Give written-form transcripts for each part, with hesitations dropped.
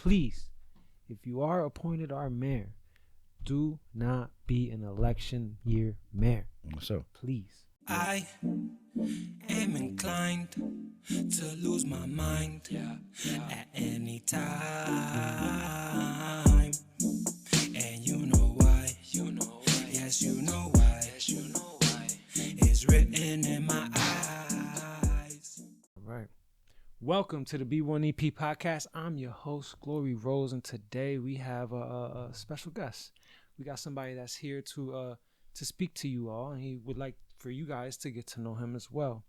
please, if you are appointed our mayor, do not be an election year mayor. So Please. I am inclined to lose my mind at any time. And you know why. Yes, you know why. It's written in my eyes. All right. Welcome to the B1EP podcast. I'm your host, Glory Rose, and today we have a special guest. We got somebody that's here to speak to you all, and he would like for you guys to get to know him as well.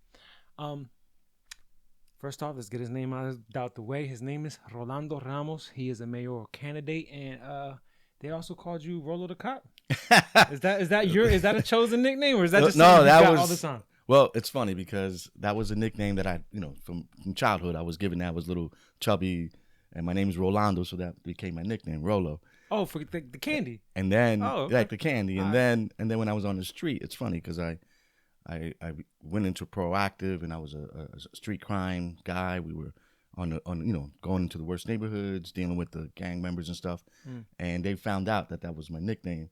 First off, let's get his name out the way. His name is Rolando Ramos. He is a mayoral candidate, and they also called you Rolo the Cop. Is that a chosen nickname, or is that just something you got all the time? Well, it's funny because that was a nickname that I, from childhood I was given. I was little chubby, and my name is Rolando, so that became my nickname, Rolo. Oh, for the candy. And then, okay. like the candy, and then when I was on the street, it's funny because I went into proactive, and I was a street crime guy. We were on going into the worst neighborhoods, dealing with the gang members and stuff, and they found out that was my nickname,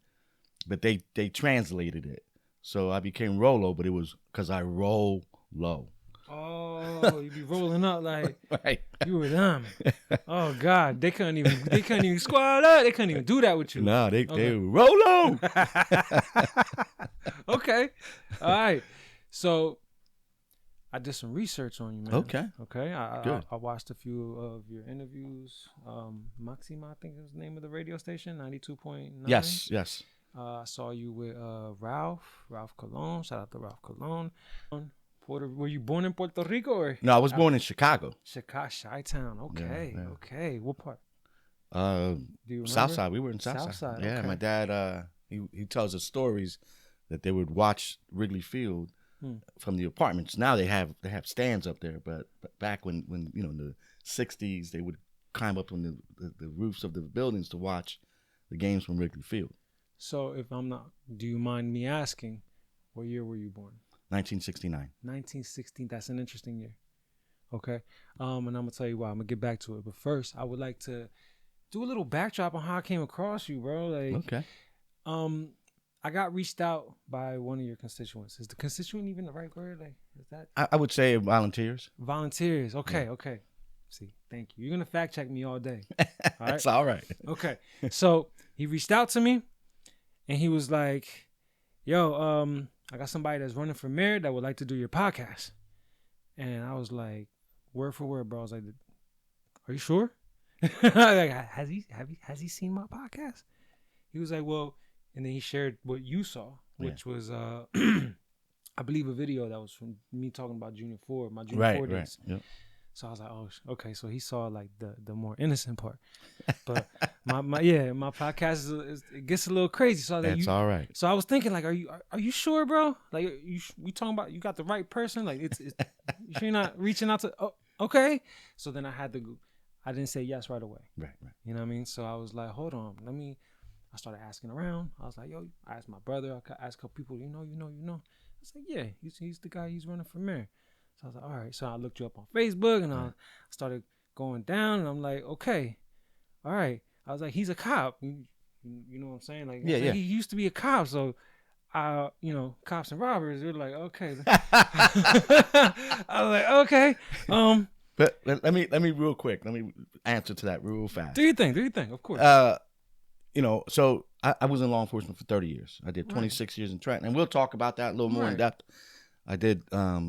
but they translated it, so I became Rolo, but it was because I roll low. Oh, you be rolling up like right. You were them. Oh God, they couldn't even squad up. They couldn't even do that with you. No, they Rolo. Okay, all right. So I did some research on you, man. Okay. I watched a few of your interviews. Maxima, I think is the name of the radio station, 92.9. Yes. I saw you with Ralph Colon. Shout out to Ralph Colon. Were you born in Puerto Rico or? No, I was born in Chicago. Chi-Town. Okay, Yeah. Okay. What part? Do you remember? Southside. We were in Southside. Yeah, okay. My dad, he tells us stories that they would watch Wrigley Field from the apartments. Now they have stands up there, but back when in the 60s, they would climb up on the roofs of the buildings to watch the games from Wrigley Field. So do you mind me asking, what year were you born? 1969. 1916. That's an interesting year. Okay. And I'm gonna tell you why. I'm gonna get back to it. But first, I would like to do a little backdrop on how I came across you, bro. Okay. I got reached out by one of your constituents. Is the constituent even the right word? Is that? I would say volunteers. Volunteers. Okay. Yeah. Okay. See, thank you. You're gonna fact check me all day. All right? That's all right. Okay. So he reached out to me, and he was like, "Yo, I got somebody that's running for mayor that would like to do your podcast." And I was like, word for word, bro. I was like, "Are you sure?" Like, has he seen my podcast? He was like, well, and then he shared what you saw, which was I believe a video that was from me talking about my Junior 4 days. Right. Yep. So I was like, oh, okay. So he saw like the more innocent part, but my podcast it gets a little crazy. So I was like, that's all right. So I was thinking, like, are you sure, bro? Like, we talking about you got the right person? Like, it's you sure you're not reaching out to? Oh, okay. So then I didn't say yes right away. Right. You know what I mean? So I was like, hold on, I started asking around. I was like, yo, I asked my brother. I asked a couple people, you know. I was like, yeah, he's the guy. He's running for mayor. So I was like, all right. So I looked you up on Facebook, and I started going down, and I'm like, okay, all right. I was like, he's a cop. You know what I'm saying? Like, yeah. He used to be a cop, so cops and robbers. They're like, okay. I was like, okay. But let me real quick. Let me answer to that real fast. Do you think? Of course. So I was in law enforcement for 30 years. I did 26 years in Trenton, and we'll talk about that a little more in depth. I did. I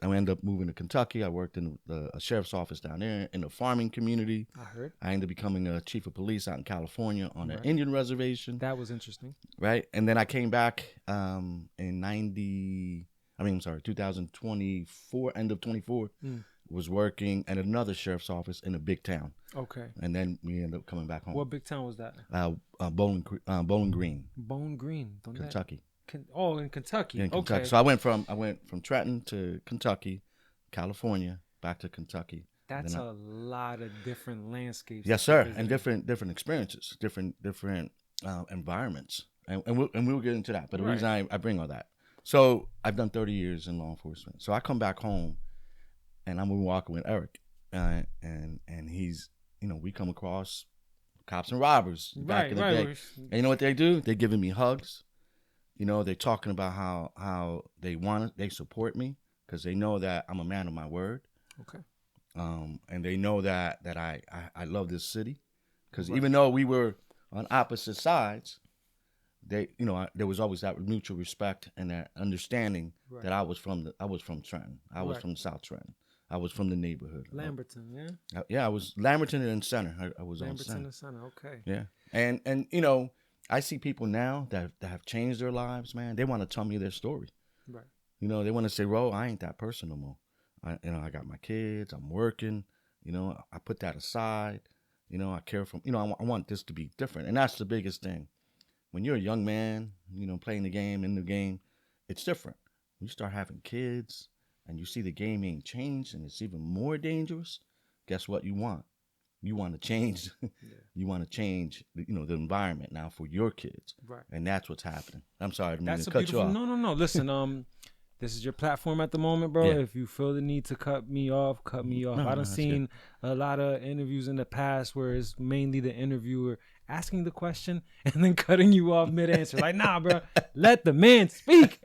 ended up moving to Kentucky. I worked in a sheriff's office down there in the farming community. I heard. I ended up becoming a chief of police out in California on an Indian reservation. That was interesting. Right, and then I came back in 2024, end of 24. Was working at another sheriff's office in a big town. Okay. And then we ended up coming back home. What big town was that? Bowling Green. Bowling Green. Kentucky. In Kentucky. Yeah, in Kentucky. Okay. So I went from Trenton to Kentucky, California, back to Kentucky. That's a lot of different landscapes. Yes, sir, and different experiences, different environments, and we'll get into that. But the reason I bring all that, so I've done 30 years in law enforcement. So I come back home, and I'm walking with Eric, and he's we come across cops and robbers back in the day. And you know what they do? They're giving me hugs. They're talking about how they support me because they know that I'm a man of my word. Okay. And they know that I love this city because even though we were on opposite sides, there was always that mutual respect and that understanding that I was from Trenton. I was from South Trenton. I was from the neighborhood. Lamberton, yeah? Yeah, I was Lamberton and Center. I was Lamberton on and Center, okay. Yeah. And I see people now that have changed their lives, man. They want to tell me their story. Right. They want to say, Ro, I ain't that person no more. I got my kids. I'm working. I put that aside. I care for, I want this to be different. And that's the biggest thing. When you're a young man, playing the game, in the game, it's different. When you start having kids and you see the game ain't changed and it's even more dangerous, guess what you want? You want to change. You want to change, the environment now for your kids. Right. And that's what's happening. I'm sorry, I didn't mean to cut you off. No. Listen, this is your platform at the moment, bro. Yeah. If you feel the need to cut me off, cut me off. I done seen a lot of interviews in the past where it's mainly the interviewer asking the question and then cutting you off mid-answer. Like, nah, bro, let the man speak.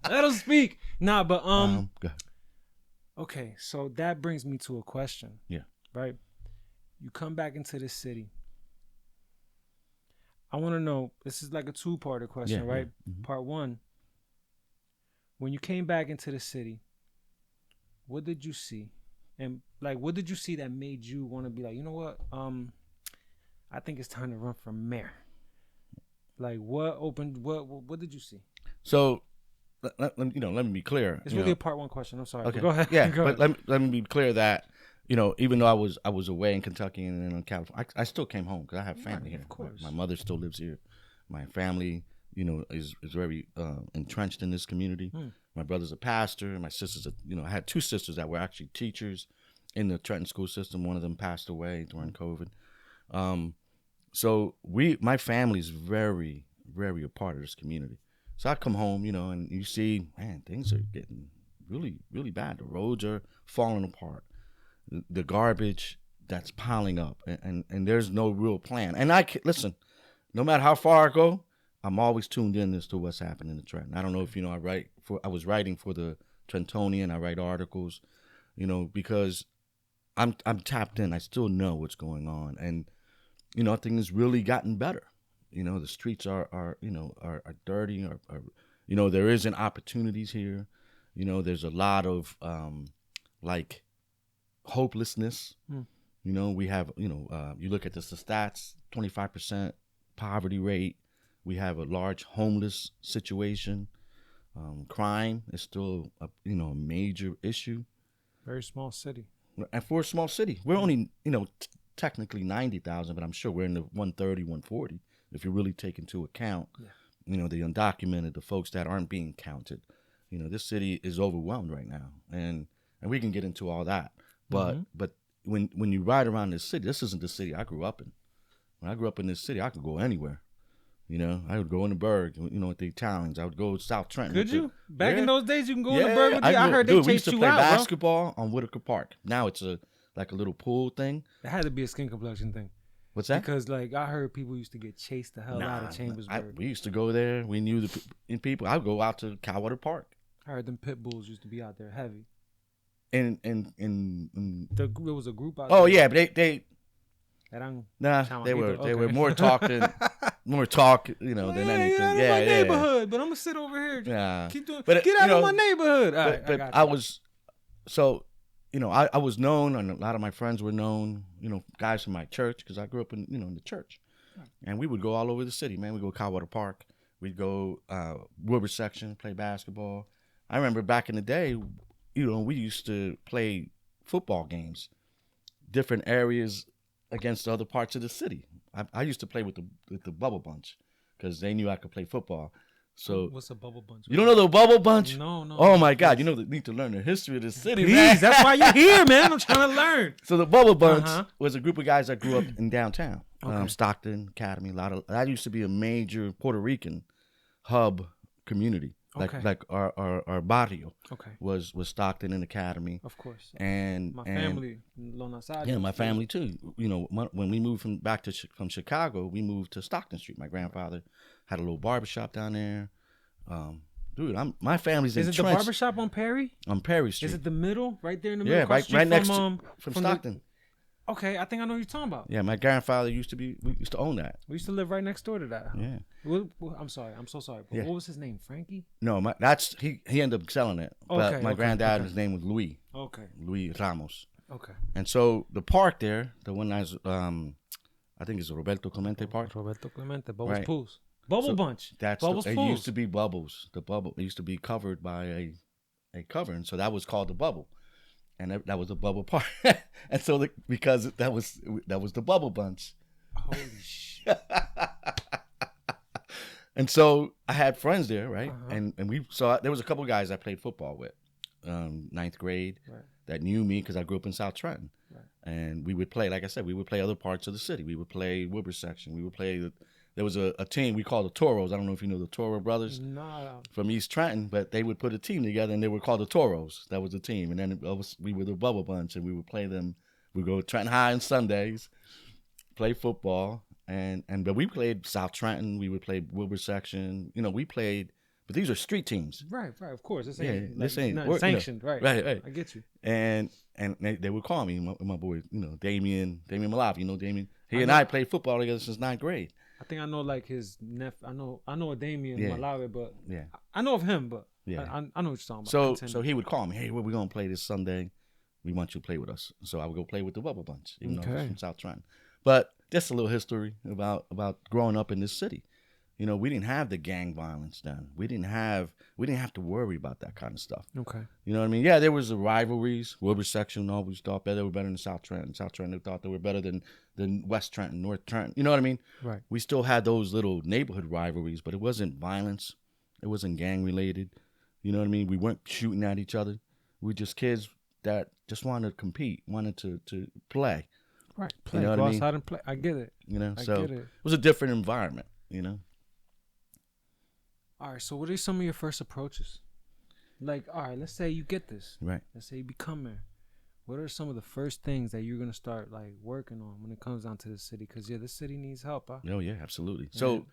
Let him speak. Nah, but okay, so that brings me to a question. Yeah. Right? You come back into the city. I want to know, this is like a two-parter question, right? Yeah. Mm-hmm. Part one, when you came back into the city, what did you see? And like, what did you see that made you want to be like, you know what? I think it's time to run for mayor. Like, what did you see? So, let me be clear. It's really a part one question. I'm sorry. Okay. Go ahead. Yeah, Go but ahead. let me be clear that, even though I was away in Kentucky and in California, I still came home because I have family here. Of course. My mother still lives here. My family, is very entrenched in this community. My brother's a pastor. My sisters, I had two sisters that were actually teachers in the Trenton school system. One of them passed away during COVID. So my family's very, very a part of this community. So I come home, and you see, man, things are getting really, really bad. The roads are falling apart. The garbage that's piling up, and there's no real plan. And listen, no matter how far I go, I'm always tuned in as to what's happening in the Trenton. I don't know if I was writing for the Trentonian. I write articles, because I'm tapped in. I still know what's going on, and things really gotten better. The streets are dirty. There isn't opportunities here. There's a lot of like hopelessness. We have you look at the stats, 25% poverty rate. We have a large homeless situation. Crime is still a major issue. Very small city. And for a small city, we're only technically 90,000, but I'm sure we're in the 130, 140 if you really take into account the undocumented, the folks that aren't being counted. This city is overwhelmed right now, and we can get into all that. But when you ride around this city, this isn't the city I grew up in. When I grew up in this city, I could go anywhere. I would go in the Burg, with the Italians. I would go to South Trenton. Could you? Back in those days, you can go in the Burg with I heard they chased you out, we used to play basketball on Whitaker Park. Now it's like a little pool thing. It had to be a skin complexion thing. What's that? Because I heard people used to get chased the hell out of Chambersburg. We used to go there. We knew the people. I would go out to Cowwater Park. I heard them pit bulls used to be out there heavy. There was a group out there. Oh yeah, but they were more talk than than anything. My neighborhood, but I'm gonna sit over here. Yeah, keep doing. Get out of my neighborhood. I was I was known, and a lot of my friends were known. Guys from my church, because I grew up in the church, and we would go all over the city. Man, we go Cowwater Park. We'd go Wilbur section, play basketball. I remember back in the day, we used to play football games, different areas against other parts of the city. I used to play with the Bubble Bunch because they knew I could play football. So what's a Bubble Bunch? You don't know the Bubble Bunch? No. Oh my God! They need to learn the history of the city. Please, man. That's why you're here, man. I'm trying to learn. So the Bubble Bunch was a group of guys that grew up in downtown, Stockton Academy. That used to be a major Puerto Rican hub community. Okay. Like our barrio Okay. was Stockton and Academy. Of course. And My family, Los Nasarios. Yeah, my family too. You know, when we moved from Chicago, we moved to Stockton Street. My grandfather had a little barbershop down there. Dude, my family's Is it entrenched. the barbershop on Perry? On Perry Street. Is it the middle, right there in the middle? Yeah, right next to from Stockton. Okay, I think I know what you're talking about. Yeah, my grandfather we used to own that. We used to live right next door to that. Yeah. I'm sorry. I'm so sorry. But Yeah. what was his name? Frankie? No, he ended up selling it. But my granddad, his name was Louis. Okay. Louis Ramos. Okay. And so the park there, the one that's I think it's Roberto Clemente Park. Roberto Clemente, Bubbles Right. Pools. Bubble Bunch. That's Bubbles it Pools. used to be Bubbles. The bubble. It used to be covered by a cover, and so that was called the Bubble, and that was a Bubble Park. And so because that was the Bubble Bunch. Holy shit. And so I had friends there, right? Uh-huh. And we saw there was a couple of guys I played football with, 9th grade, Right. that knew me because I grew up in South Trenton, Right. and we would play. Like I said, we would play other parts of the city. We would play Wilbur section. We would play. There was a team we called the Toros. I don't know if you know the Toro brothers No. from East Trenton, but they would put a team together and they were called the Toros. That was the team. And then we were the Bubble Bunch, and we would play them. We'd go to Trenton High on Sundays, play football, but we played South Trenton. We would play Wilbur section. You know, we played, but these are street teams. Right. Of course. This Yeah, ain't, this ain't not work, sanctioned. Right. Right. I get you. And they would call me, my boy, you know, Damien Malav. You know Damien? He and know. I played football together since 9th grade. I think I know like his I know a Damien Yeah. Malawi, but Yeah. I know of him, but Yeah. I know what you're talking about. So he would call me, hey, where we gonna play this Sunday? We want you to play with us. So I would go play with the Bubble Bunch, even though I was Okay. from South Trenton. But just a little history about growing up in this city. You know, we didn't have the gang violence then. We didn't have to worry about that kind of stuff. Okay. You know what I mean? Yeah, there was the rivalries. Wilbur section always thought they were better than South Trenton. South Trenton thought they were better than West Trenton, North Trenton. You know what I mean? Right. We still had those little neighborhood rivalries, but it wasn't violence. It wasn't gang related. You know what I mean? We weren't shooting at each other. We were just kids that just wanted to compete, wanted to play. Right. Play. You know what Go I mean? outside and play. I get it. You know, I so get it. it was a different environment. You know. All right. So what are some of your first approaches? Like, all right, let's say you get this. Right. Let's say you become mayor. What are some of the first things that you're gonna start like working on when it comes down to the city? Because this city needs help. Huh? Oh yeah, absolutely. Yeah. So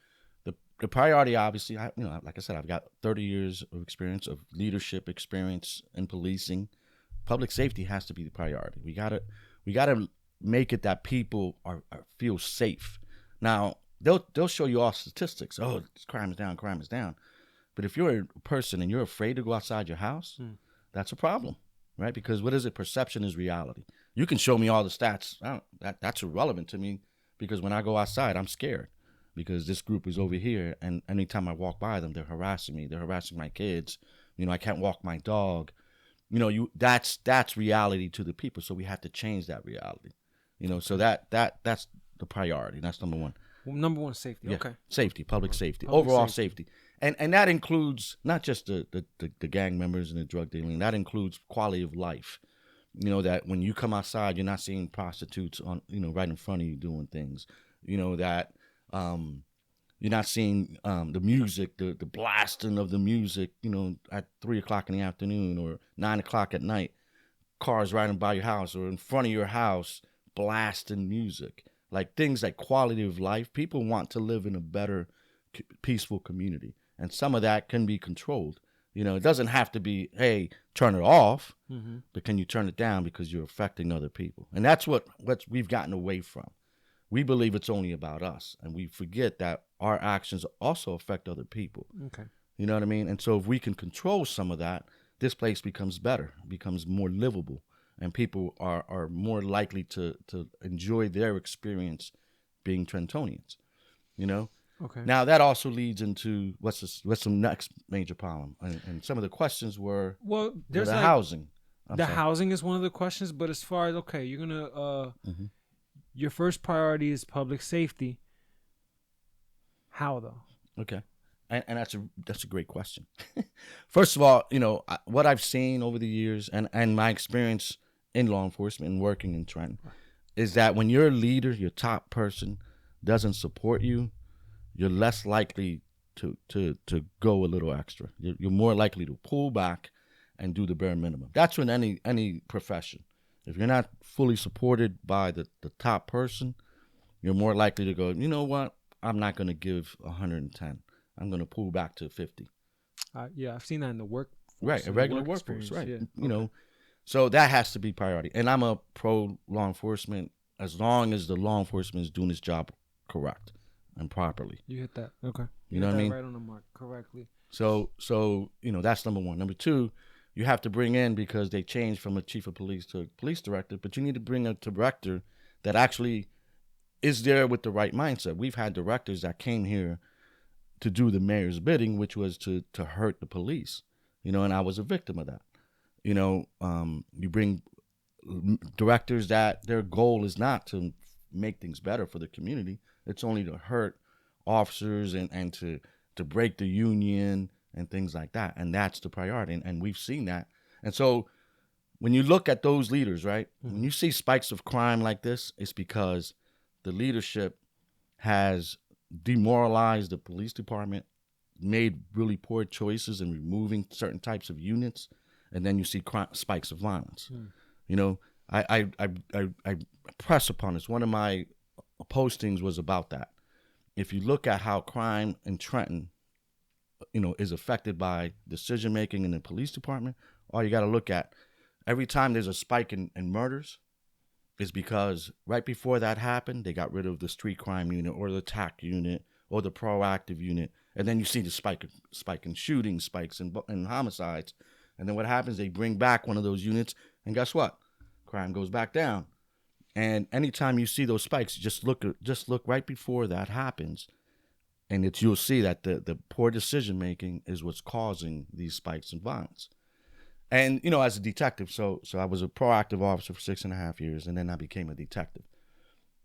the priority, obviously, like I said, I've got 30 years of experience of leadership experience in policing. Public safety has to be the priority. We gotta make it that people feel safe. Now they'll show you all statistics. Oh, crime is down. But if you're a person and you're afraid to go outside your house, that's a problem, right? Because what is it? Perception is reality. You can show me all the stats. That's irrelevant to me because when I go outside, I'm scared because this group is over here, and anytime I walk by them, they're harassing me. They're harassing my kids. You know, I can't walk my dog. You know, that's reality to the people. So we have to change that reality. You know, so that's the priority. That's number one. Well, number one, safety. Yeah. Okay. Safety, public safety, Public overall safety. safety. And that includes not just the gang members and the drug dealing. That includes quality of life. You know, that when you come outside, you're not seeing prostitutes on, right in front of you doing things. You know, that you're not seeing the music, the blasting of the music, at 3:00 in the afternoon or 9:00 at night, cars riding by your house or in front of your house, blasting music. Like things like quality of life. People want to live in a better, peaceful community. And some of that can be controlled. It doesn't have to be, hey, turn it off, but can you turn it down because you're affecting other people? And that's what we've gotten away from. We believe it's only about us, and we forget that our actions also affect other people. Okay. You know what I mean? And so if we can control some of that, this place becomes better, becomes more livable, and people are more likely to enjoy their experience being Trentonians, Okay. Now that also leads into what's the next major problem, and some of the questions were there's the like, housing. Housing is one of the questions, but as far as you're gonna your first priority is public safety. How though? Okay, and that's a great question. First of all, what I've seen over the years and my experience in law enforcement and working in Trenton is that when your leader, your top person, doesn't support you, you're less likely to go a little extra. You're more likely to pull back and do the bare minimum. That's in any profession. If you're not fully supported by the top person, you're more likely to go, you know what? I'm not going to give 110. I'm going to pull back to 50. Yeah, I've seen that in the work. Right, a regular workforce, right. Yeah. You know, so that has to be priority. And I'm a pro law enforcement as long as the law enforcement is doing its job correct and properly. You hit that. Okay. You know what I mean? Right on the mark, correctly. So you know, that's number one. Number two, you have to bring in, because they changed from a chief of police to a police director, but you need to bring a director that actually is there with the right mindset. We've had directors that came here to do the mayor's bidding, which was to hurt the police, you know, and I was a victim of that. You know, you bring directors that their goal is not to make things better for the community. It's only to hurt officers and to break the union and things like that. And that's the priority. And we've seen that. And so when you look at those leaders, right, when you see spikes of crime like this, it's because the leadership has demoralized the police department, made really poor choices in removing certain types of units, and then you see spikes of violence. You know, I press upon this. One of my postings was about that. If you look at how crime in Trenton, you know, is affected by decision making in the police department, all you got to look at, every time there's a spike in murders, is because right before that happened, they got rid of the street crime unit or the TAC unit or the proactive unit, and then you see the spike in shootings, spikes in homicides, and then what happens? They bring back one of those units, and guess what? Crime goes back down. And anytime you see those spikes, just look right before that happens, and you'll see that the poor decision making is what's causing these spikes in violence. And you know, as a detective, so I was a proactive officer for 6.5 years, and then I became a detective.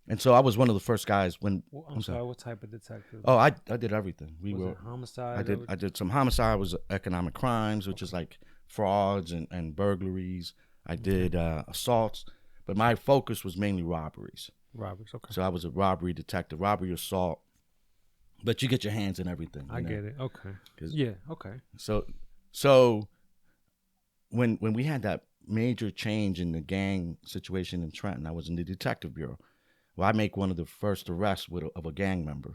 And so I was one of the first guys when. Well, I'm sorry, what type of detective? Oh, I did everything. Was it homicide? I did some homicide. Was economic crimes, which is like frauds and burglaries. I did assaults, but my focus was mainly robberies. Robberies, okay. So I was a robbery detective, robbery, assault, but you get your hands in everything. I get it. Okay. Yeah. Okay. So when we had that major change in the gang situation in Trenton, I was in the detective bureau. Well, I make one of the first arrests of a gang member,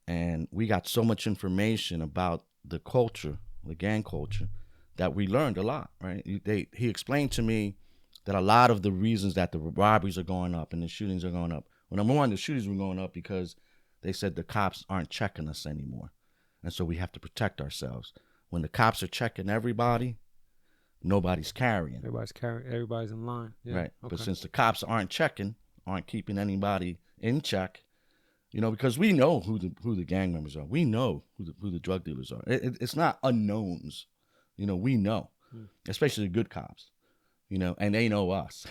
and we got so much information about the culture, the gang culture, that we learned a lot. Right? He explained to me that a lot of the reasons that the robberies are going up and the shootings are going up. Well, number one, the shootings were going up because they said the cops aren't checking us anymore, and so we have to protect ourselves. When the cops are checking everybody, nobody's carrying. Everybody's in line. Yeah. Right. Okay. But since the cops aren't keeping anybody in check, you know, because we know who the gang members are. We know who the drug dealers are. It's not unknowns. You know, we know, especially the good cops, you know, and they know us.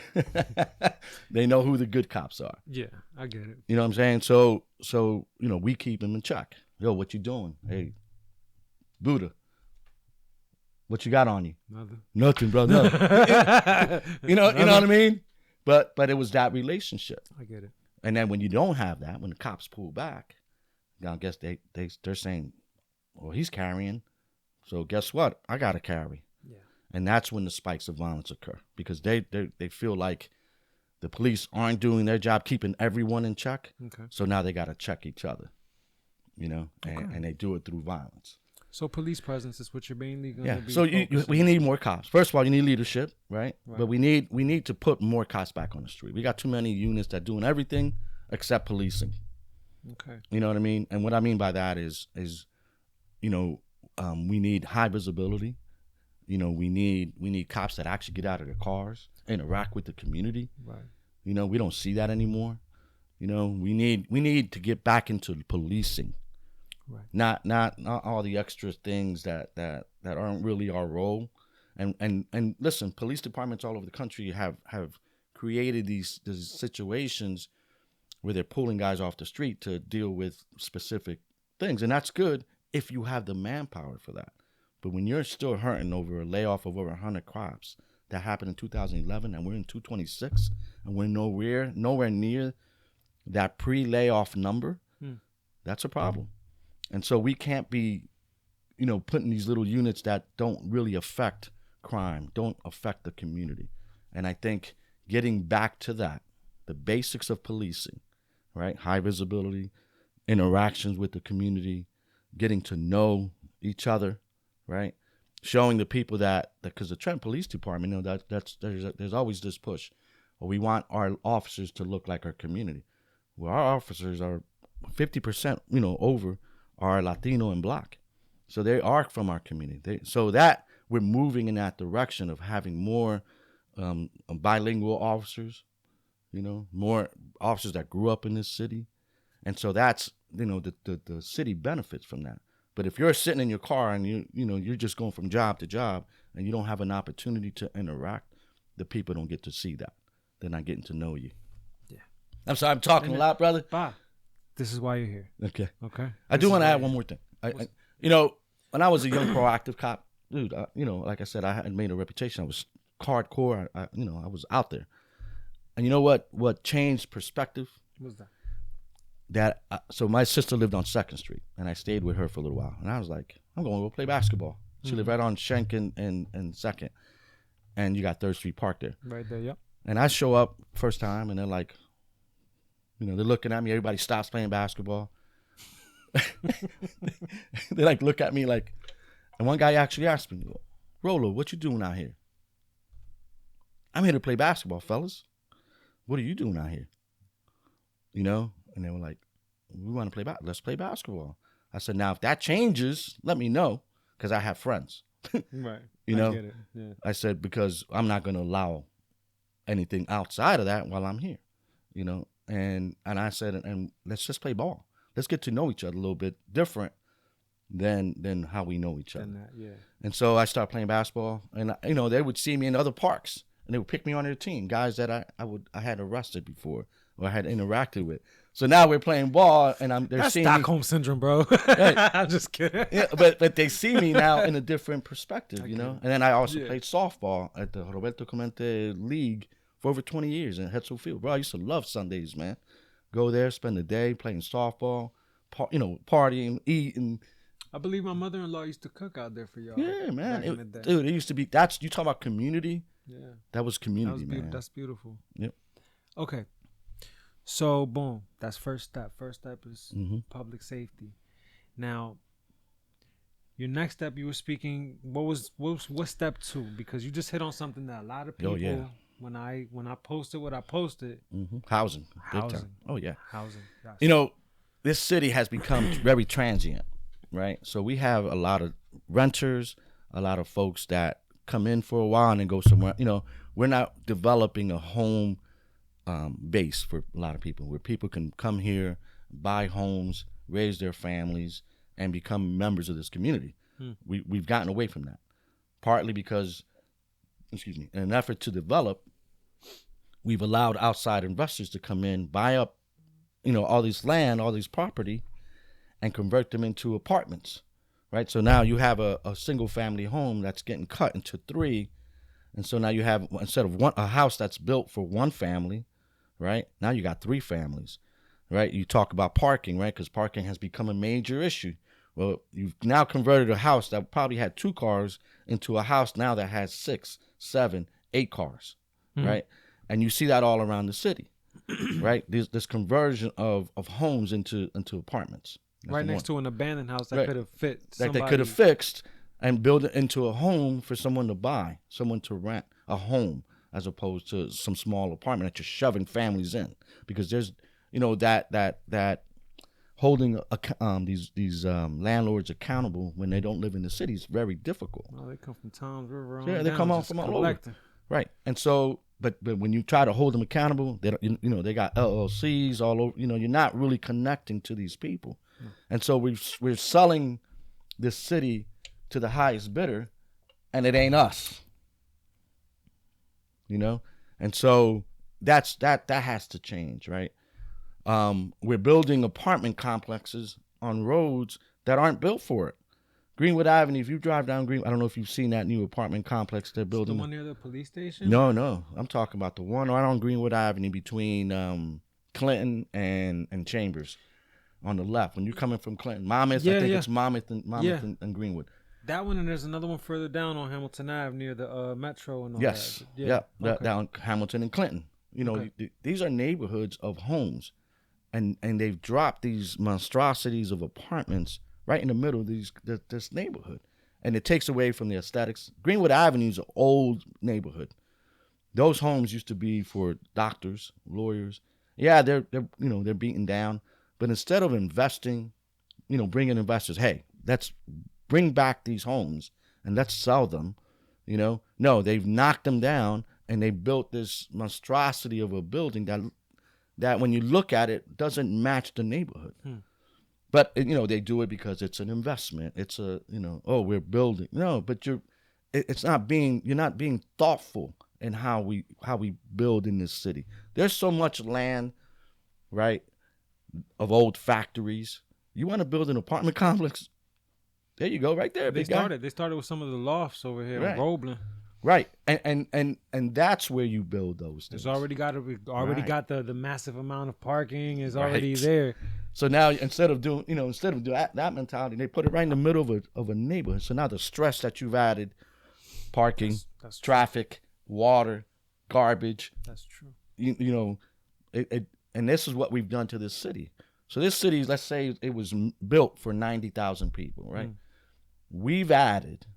They know who the good cops are. Yeah, I get it. You know what I'm saying? So, you know, we keep them in check. Yo, what you doing? Hey, Buddha, what you got on you? Nothing, brother. You know what I mean? But it was that relationship. I get it. And then when you don't have that, when the cops pull back, I guess they're saying, well, he's carrying, so guess what? I gotta carry. Yeah. And that's when the spikes of violence occur, because they feel like the police aren't doing their job keeping everyone in check. Okay. So now they gotta check each other, you know, Okay. and they do it through violence. So police presence is what you're mainly going to be. So we need more cops. First of all, you need leadership, right? But we need to put more cops back on the street. We got too many units that doing everything except policing. Okay. You know what I mean? And what I mean by that is you know, we need high visibility. You know, we need cops that actually get out of their cars, interact with the community. Right. You know, we don't see that anymore. You know, we need to get back into policing. Right. Not all the extra things that aren't really our role. And listen, police departments all over the country have created these situations where they're pulling guys off the street to deal with specific things, and that's good if you have the manpower for that. But when you're still hurting over a layoff of over 100 cops that happened in 2011, and we're in 2026, and we're nowhere near that pre-layoff number, that's a problem. And so we can't be, putting these little units that don't really affect crime, don't affect the community. And I think getting back to that, the basics of policing, right? High visibility, interactions with the community, getting to know each other, right? Showing the people that because the Trent Police Department, there's always this push. Well, we want our officers to look like our community. Well, our officers are 50%, over are Latino and Black, so they are from our community. So that we're moving in that direction of having more bilingual officers, more officers that grew up in this city, and so that's the city benefits from that. But if you're sitting in your car and you're just going from job to job and you don't have an opportunity to interact, the people don't get to see that. They're not getting to know you. Yeah. I'm sorry, I'm talking a lot, brother. Bah, this is why you're here. Okay. Okay. I do want to add one more thing. When I was a young proactive cop, dude, like I said, I had made a reputation. I was hardcore. I was out there. And you know what changed perspective? What's that? So my sister lived on 2nd Street, and I stayed with her for a little while. And I was like, I'm going to go play basketball. She lived right on Schenck and 2nd. And you got 3rd Street Park there. Right there, yep. And I show up first time, and they're like, they're looking at me. Everybody stops playing basketball. They look at me like, and one guy actually asked me, Rolo, what you doing out here? I'm here to play basketball, fellas. What are you doing out here? And they were like, we want to play let's play basketball. I said, now if that changes, let me know, because I have friends. Right. I get it. Yeah. I said, because I'm not going to allow anything outside of that while I'm here, and I said, and let's just play ball. Let's get to know each other a little bit different than how we know each other. Yeah. And so I started playing basketball, and they would see me in other parks, and they would pick me on their team, guys that I had arrested before or I had interacted with. So now we're playing ball, and they're That's seeing Stockholm syndrome, bro. Right. I'm just kidding. Yeah, but they see me now in a different perspective, And then I also played softball at the Roberto Clemente League for over 20 years in Hetzel Field. Bro, I used to love Sundays, man. Go there, spend the day playing softball, partying, eating. I believe my mother-in-law used to cook out there for y'all. Yeah, man. Back in the day. Dude, it used to be, you talk about community. Yeah. That was community, man. That's beautiful. Yep. Okay. So, boom. That's first step. First step is public safety. Now, your next step, you were speaking, what's step 2? Because you just hit on something that a lot of people, when I posted what I posted. Housing. Big time. Oh, yeah. Housing. Yes. This city has become very transient, right? So we have a lot of renters, a lot of folks that come in for a while and then go somewhere. We're not developing a home base for a lot of people where people can come here, buy homes, raise their families, and become members of this community. We've gotten away from that, partly because, in an effort to develop, we've allowed outside investors to come in, buy up, all this land, all this property, and convert them into apartments, right? So now you have a single family home that's getting cut into 3. And so now you have, instead of a house that's built for one family, right? Now you got 3 families, right? You talk about parking, right? Because parking has become a major issue. Well, you've now converted a house that probably had 2 cars into a house now that has 6, 7, 8 cars, right? And you see that all around the city, right? This conversion of homes into apartments. That's right next to an abandoned house that could have fit somebody. That they could have fixed and build it into a home for someone to buy, someone to rent a home, as opposed to some small apartment that you're shoving families in. Because there's, that holding these landlords accountable when they don't live in the city is very difficult. Well, they come from Tom's River. Yeah, they come out from all over. Right, and so, but when you try to hold them accountable, they don't, they got LLCs all over. You're not really connecting to these people, and so we're selling this city to the highest bidder, and it ain't us. And so that has to change, right? We're building apartment complexes on roads that aren't built for it. Greenwood Avenue, if you drive down Greenwood, I don't know if you've seen that new apartment complex they're building. The one near the police station? No. I'm talking about the one right on Greenwood Avenue between Clinton and Chambers. on the left when you're coming from Clinton. Monmouth, Yeah, I think yeah. it's Monmouth Yeah. and Greenwood. That one, and there's another one further down on Hamilton Ave near the Metro and all Yes. that. Yeah. Okay. Down Hamilton and Clinton. You know, Okay. these are neighborhoods of homes, and they've dropped these monstrosities of apartments right in the middle of this neighborhood, and it takes away from the aesthetics. Greenwood Avenue is an old neighborhood. Those homes used to be for doctors, lawyers. Yeah, they're beaten down, but instead of investing, bringing investors, hey, let's bring back these homes and let's sell them. No, they've knocked them down and they built this monstrosity of a building that when you look at it doesn't match the neighborhood. But they do it because it's an investment. It's we're building. No, but you're not being thoughtful in how we build in this city. There's so much land, right, of old factories. You want to build an apartment complex? There you go, right there. They big guy. started with some of the lofts over here Right. in Roebling. Right, and that's where you build those things. It's already got Right. got the massive amount of parking is Right. already there. So now instead of doing that mentality, they put it right in the middle of a neighborhood. So now the stress that you've added, parking, That's true. traffic, water, garbage, That's true. and this is what we've done to this city. So this city, let's say it was built for 90,000 people, right? We've added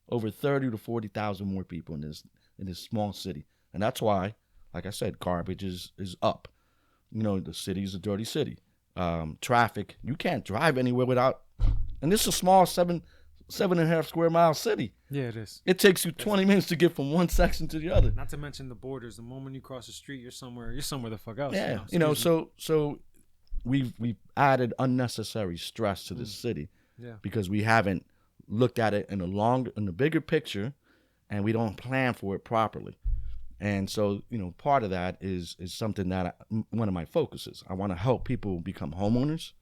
over 30 to 40,000 more people in this small city, and that's why, like I said, garbage is up. The city's a dirty city. Traffic, you can't drive anywhere without, and this is a small 7.5 square mile city. Yeah, it is. It takes you 20 minutes to get from one section to the other. Not to mention the borders. The moment you cross the street, you're somewhere the fuck else. Yeah, Excuse me. so we've added unnecessary stress to this city Yeah. because we haven't looked at it in the bigger picture, and we don't plan for it properly. And so, part of that is something that one of my focuses. I want to help people become homeowners,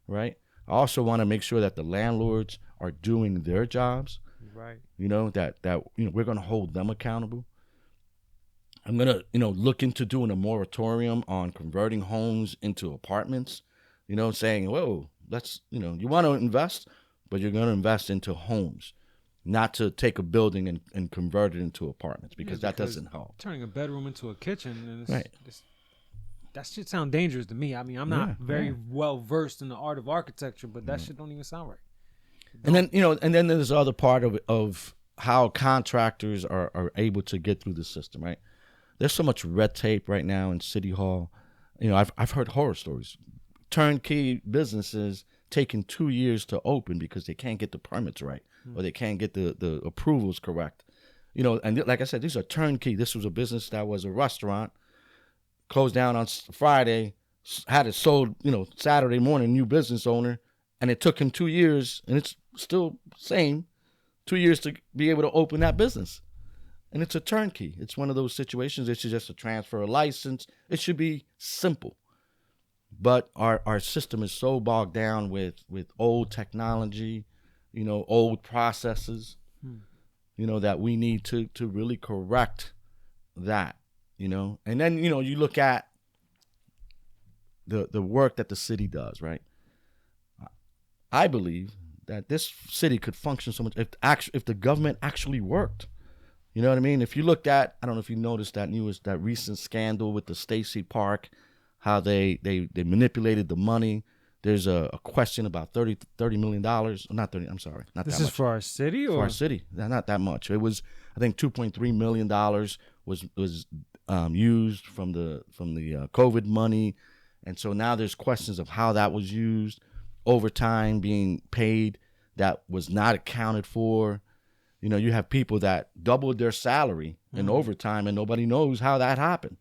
right? I also want to make sure that the landlords are doing their jobs. Right. That we're going to hold them accountable. I'm going to look into doing a moratorium on converting homes into apartments, saying, whoa, let's, you want to invest, but you're going to invest into homes, not to take a building and convert it into apartments, because that doesn't help. Turning a bedroom into a kitchen, and Right. that shit sound dangerous to me. I mean, I'm not very well versed in the art of architecture, but that shit don't even sound right. And then there's the other part of how contractors are able to get through the system, right? There's so much red tape right now in City Hall. I've heard horror stories. Turnkey businesses taking 2 years to open because they can't get the permits right, or they can't get the approvals correct. And like I said, these are turnkey. This was a business that was a restaurant, closed down on Friday, had it sold, Saturday morning, new business owner, and it took him 2 years, and it's still same, 2 years to be able to open that business. And it's a turnkey. It's one of those situations. It's just a transfer of license. It should be simple. But our system is so bogged down with old technology, old processes, that we need to really correct that, And then, you look at the work that the city does, right? I believe that this city could function so much if the government actually worked. You know what I mean? If you looked at, I don't know if you noticed that recent scandal with the Stacey Park, how they manipulated the money. There's a question about $30 million. Not 30. I'm sorry, not This that is much. for our city, For or our city, not that much. It was, I think, $2.3 million was used from the COVID money, and so now there's questions of how that was used, overtime being paid that was not accounted for. You have people that doubled their salary in overtime, and nobody knows how that happened.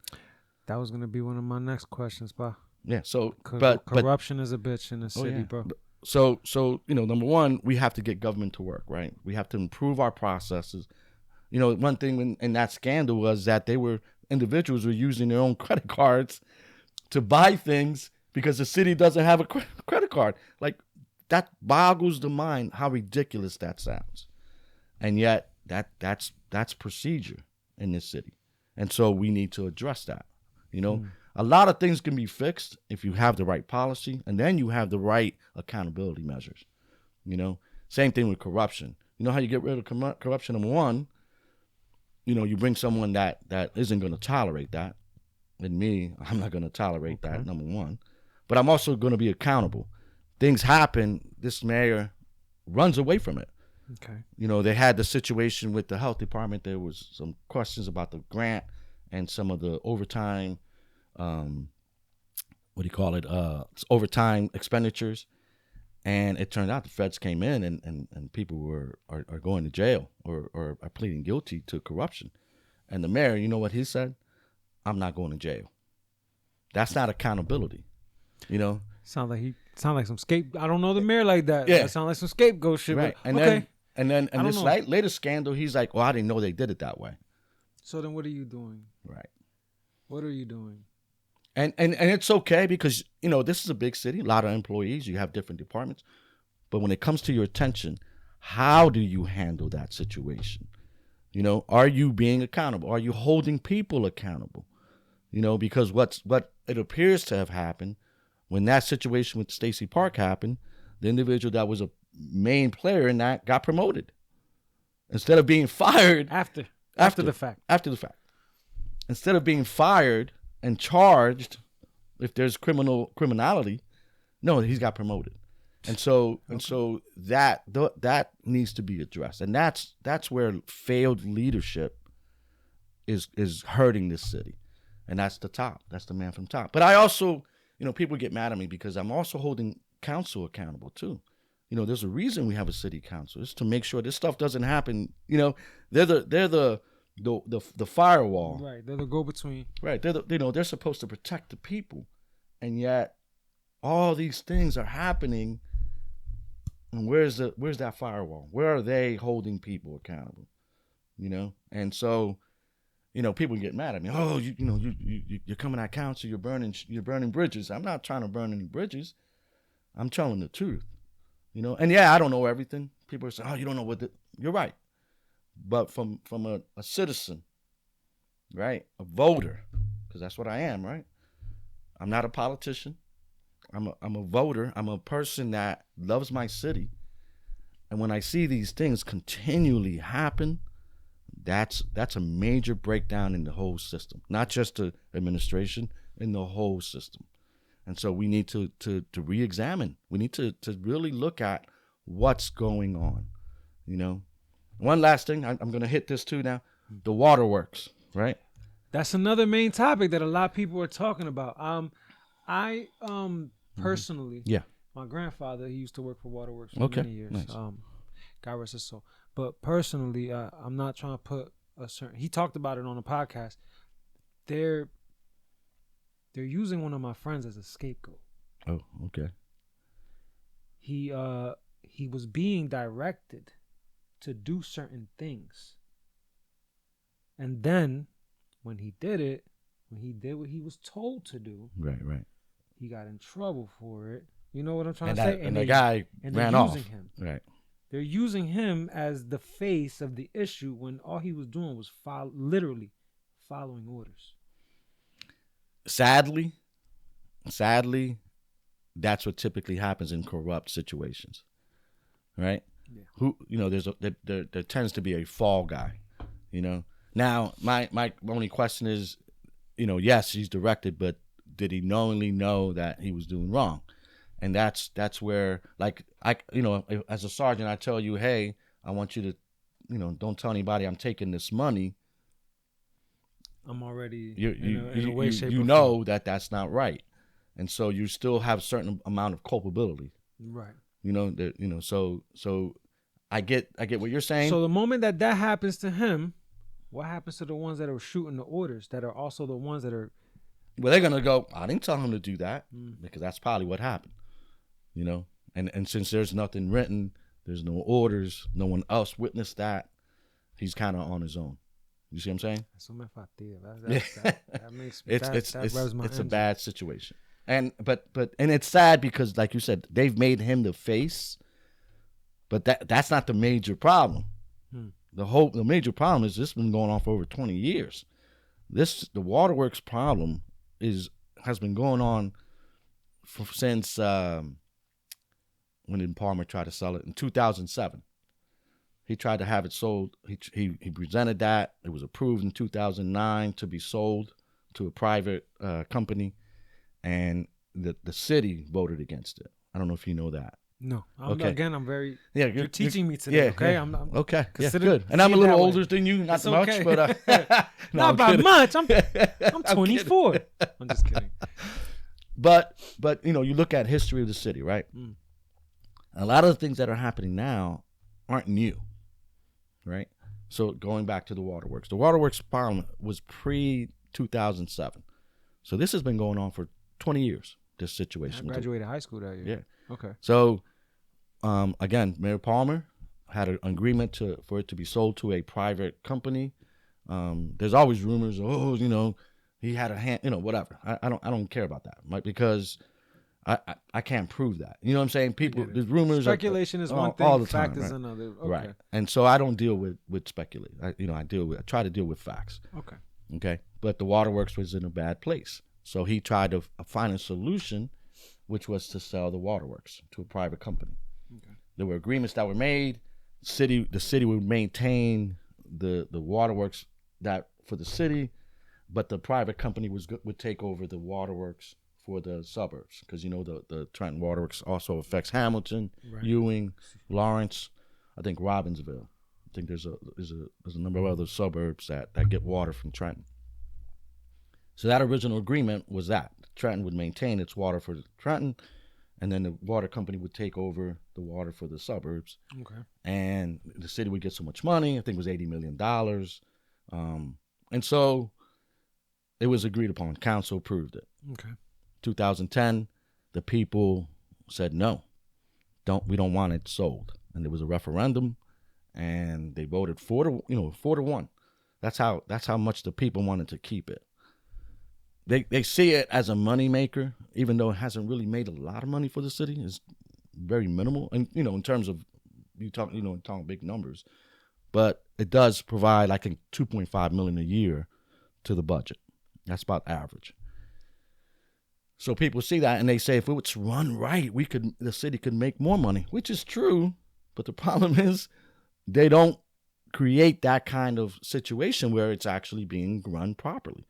that was gonna be one of my next questions, pa. Yeah. So, but Corruption is a bitch in the city, bro. So number one, we have to get government to work, right? We have to improve our processes. One thing in that scandal was that individuals were using their own credit cards to buy things because the city doesn't have a credit card. Like, that boggles the mind how ridiculous that sounds. And yet that's procedure in this city. And so we need to address that. a lot of things can be fixed if you have the right policy, and then you have the right accountability measures. You know, same thing with corruption. You know how you get rid of corruption? Number one, you know, you bring someone that isn't going to tolerate that. And me, I'm not going to tolerate that, number one. But I'm also going to be accountable. Things happen, this mayor runs away from it. Okay. You know, they had the situation with the health department. There was some questions about the grant and some of the overtime, overtime expenditures. And it turned out the feds came in and people are going to jail or are pleading guilty to corruption. And the mayor, you know what he said? I'm not going to jail. That's not accountability, you know? Sound like some I don't know the mayor like that. Yeah. That sound like some scapegoat shit. Right. But, And okay. then this later scandal, he's like, well, I didn't know they did it that way. So then what are you doing? Right. What are you doing? And it's okay because, you know, this is a big city, a lot of employees, you have different departments. But when it comes to your attention, how do you handle that situation? You know, are you being accountable? Are you holding people accountable? You know, because what it appears to have happened when that situation with Stacey Park happened, the individual that was a main player in that got promoted instead of being fired After the fact. After the fact, instead of being fired and charged if there's criminality, no, he's got promoted, and so that needs to be addressed, and that's where failed leadership is hurting this city. And that's the top. That's the man from top. But I also, you know, people get mad at me because I'm also holding council accountable too. You know, there's a reason we have a city council. It's to make sure this stuff doesn't happen. You know, they're the firewall. Right. They're the go-between. Right. They're supposed to protect the people, and yet all these things are happening. And where's that firewall? Where are they holding people accountable? You know, and so. You know, people get mad at me. Oh, you're coming at council. You're burning bridges. I'm not trying to burn any bridges. I'm telling the truth. You know, and yeah, I don't know everything. People are saying, oh, you don't know you're right. But from a citizen, right, a voter, because that's what I am, right. I'm not a politician. I'm a voter. I'm a person that loves my city, and when I see these things continually happen. That's a major breakdown in the whole system, not just the administration, in the whole system. And so we need to re-examine. We need to really look at what's going on. You know, one last thing, I'm going to hit this too now, the waterworks, right? That's another main topic that a lot of people are talking about. I personally, my grandfather, he used to work for waterworks for many years. Nice. God rest his soul. But personally, I'm not trying to put a certain. He talked about it on a podcast. They're using one of my friends as a scapegoat. Oh, okay. He was being directed to do certain things, and then when he did what he was told to do, right, he got in trouble for it. You know what I'm trying and to say? And the guy ran off. Him. Right. They're using him as the face of the issue when all he was doing was literally following orders. Sadly, that's what typically happens in corrupt situations, right? Yeah. Who, you know, there tends to be a fall guy, you know. Now, my only question is, you know, yes, he's directed, but did he knowingly know that he was doing wrong? And that's where, like, you know, as a sergeant, I tell you, hey, I want you to, you know, don't tell anybody I'm taking this money. I'm already in a way, shape, you know that that's not right, and so you still have a certain amount of culpability. Right. You know, so I get what you're saying. So the moment that happens to him, what happens to the ones that are shooting the orders that are also the ones that are? Well, they're gonna go, I didn't tell him to do that, because that's probably what happened. You know, and since there's nothing written, there's no orders, no one else witnessed that, he's kind of on his own. You see what I'm saying? That makes me. It's a bad situation, but it's sad because, like you said, they've made him the face, but that's not the major problem. The major problem is this has been going on for over 20 years. The waterworks problem is has been going on since when did Palmer try to sell it? In 2007. He tried to have it sold. He presented that. It was approved in 2009 to be sold to a private company, and the city voted against it. I don't know if you know that. No. Okay. Again, I'm very. Yeah, You're teaching me today. Okay. I'm okay. Yeah, consider- good. And I'm a see it little that way. older than you, not It's so much, okay. but no, Not I'm by kidding. much. I'm 24. I'm just kidding. But you look at history of the city, right? Mm. A lot of the things that are happening now aren't new, right? So going back to the waterworks, the waterworks problem was pre-2007. So this has been going on for 20 years, this I situation. graduated high school that year. Yeah. Okay. So again, Mayor Palmer had an agreement for it to be sold to a private company. There's always rumors, he had a hand, whatever. I don't care about that, right? Because I can't prove that. You know what I'm saying? People, there's rumors. Speculation is one thing. All the Fact time, is right? another. Okay. Right. And so I don't deal with speculate. I try to deal with facts. Okay. Okay. But the waterworks was in a bad place. So he tried to find a solution, which was to sell the waterworks to a private company. Okay. There were agreements that were made. The city would maintain the waterworks that for the city, but the private company would take over the waterworks for the suburbs, because the Trenton Waterworks also affects Hamilton, Right. Ewing, Lawrence, I think Robbinsville. I think there's a number of other suburbs that get water from Trenton. So that original agreement was that Trenton would maintain its water for Trenton, and then the water company would take over the water for the suburbs. Okay. And the city would get so much money. I think it was $80 million. And so it was agreed upon. Council approved it. Okay. 2010, the people said no, we don't want it sold, and there was a referendum, and they voted 4-1. That's how much the people wanted to keep it. They see it as a moneymaker, even though it hasn't really made a lot of money for the city. It's very minimal, and in terms of talking big numbers, but it does provide like $2.5 million a year to the budget. That's about average. So people see that and they say, if it was run right, the city could make more money, which is true. But the problem is they don't create that kind of situation where it's actually being run properly.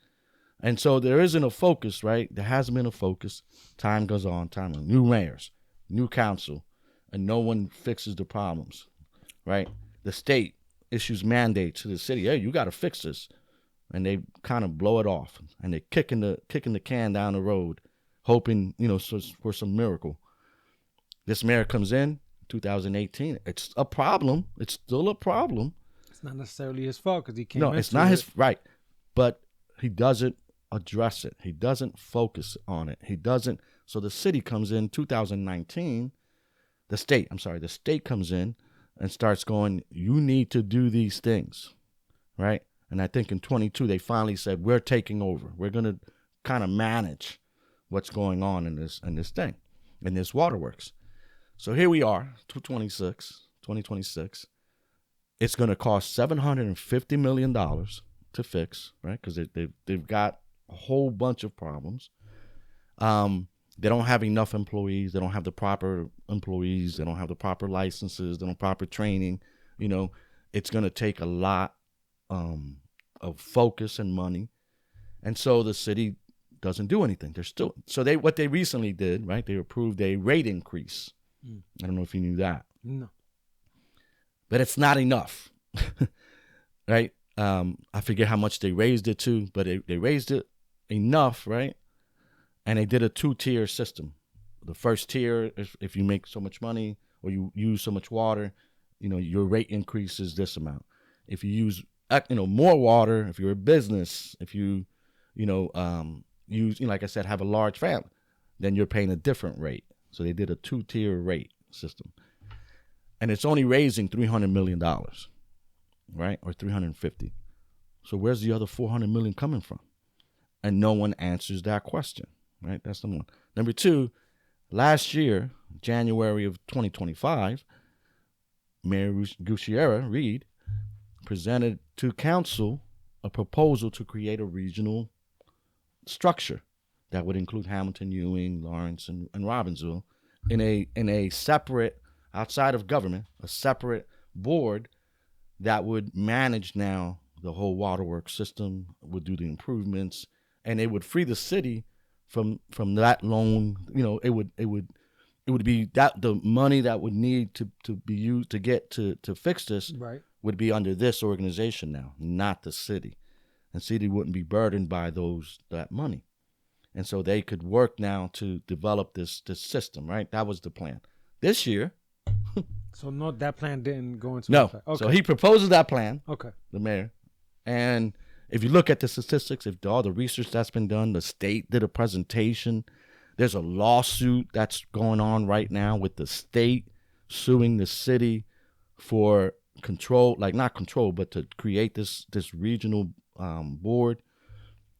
And so there isn't a focus, right? There hasn't been a focus. Time goes on, new mayors, new council, and no one fixes the problems, right? The state issues mandates to the city. Hey, you got to fix this. And they kind of blow it off, and they're kicking the can down the road, hoping, for some miracle. This mayor comes in 2018. It's a problem. It's still a problem. It's not necessarily his fault because he came. No, it's not his right, but he doesn't address it. He doesn't focus on it. He doesn't. So the city comes in 2019. The state comes in and starts going, you need to do these things, right? And I think in 22 they finally said, we're taking over. We're going to kind of manage what's going on in this thing, in this waterworks. So here we are, 2026. It's going to cost $750 million to fix, right? Because they've got a whole bunch of problems. They don't have enough employees. They don't have the proper employees. They don't have the proper licenses. They don't have proper training. It's going to take a lot of focus and money. And so the city doesn't do anything. What they recently did, right? They approved a rate increase. I don't know if you knew that. No. But it's not enough, right? I forget how much they raised it to, but they raised it enough, right? And they did a 2-tier system. The first tier, if you make so much money or you use so much water, your rate increases this amount. If you use more water, if you're a business, if you use, like I said, have a large family, then you're paying a different rate. So they did a 2-tier rate system. And it's only raising $300 million, right? Or 350. So where's the other 400 million coming from? And no one answers that question, right? That's number one. Number two, last year, January of 2025, Mayor Gutierrez Reed presented to council a proposal to create a regional structure that would include Hamilton, Ewing, Lawrence, and Robbinsville in a separate, outside of government, a separate board that would manage now the whole waterworks system, would do the improvements, and it would free the city from that loan. It would be that the money that would need to be used to get to fix this Right. would be under this organization now, not the city. And city wouldn't be burdened by that money. And so they could work now to develop this system, right? That was the plan. This year, So no, that plan didn't go into no. effect. Okay. So he proposes that plan, Okay. the mayor. And if you look at the statistics, if all the research that's been done, the state did a presentation. There's a lawsuit that's going on right now with the state suing the city for control, like not control, but to create this regional board.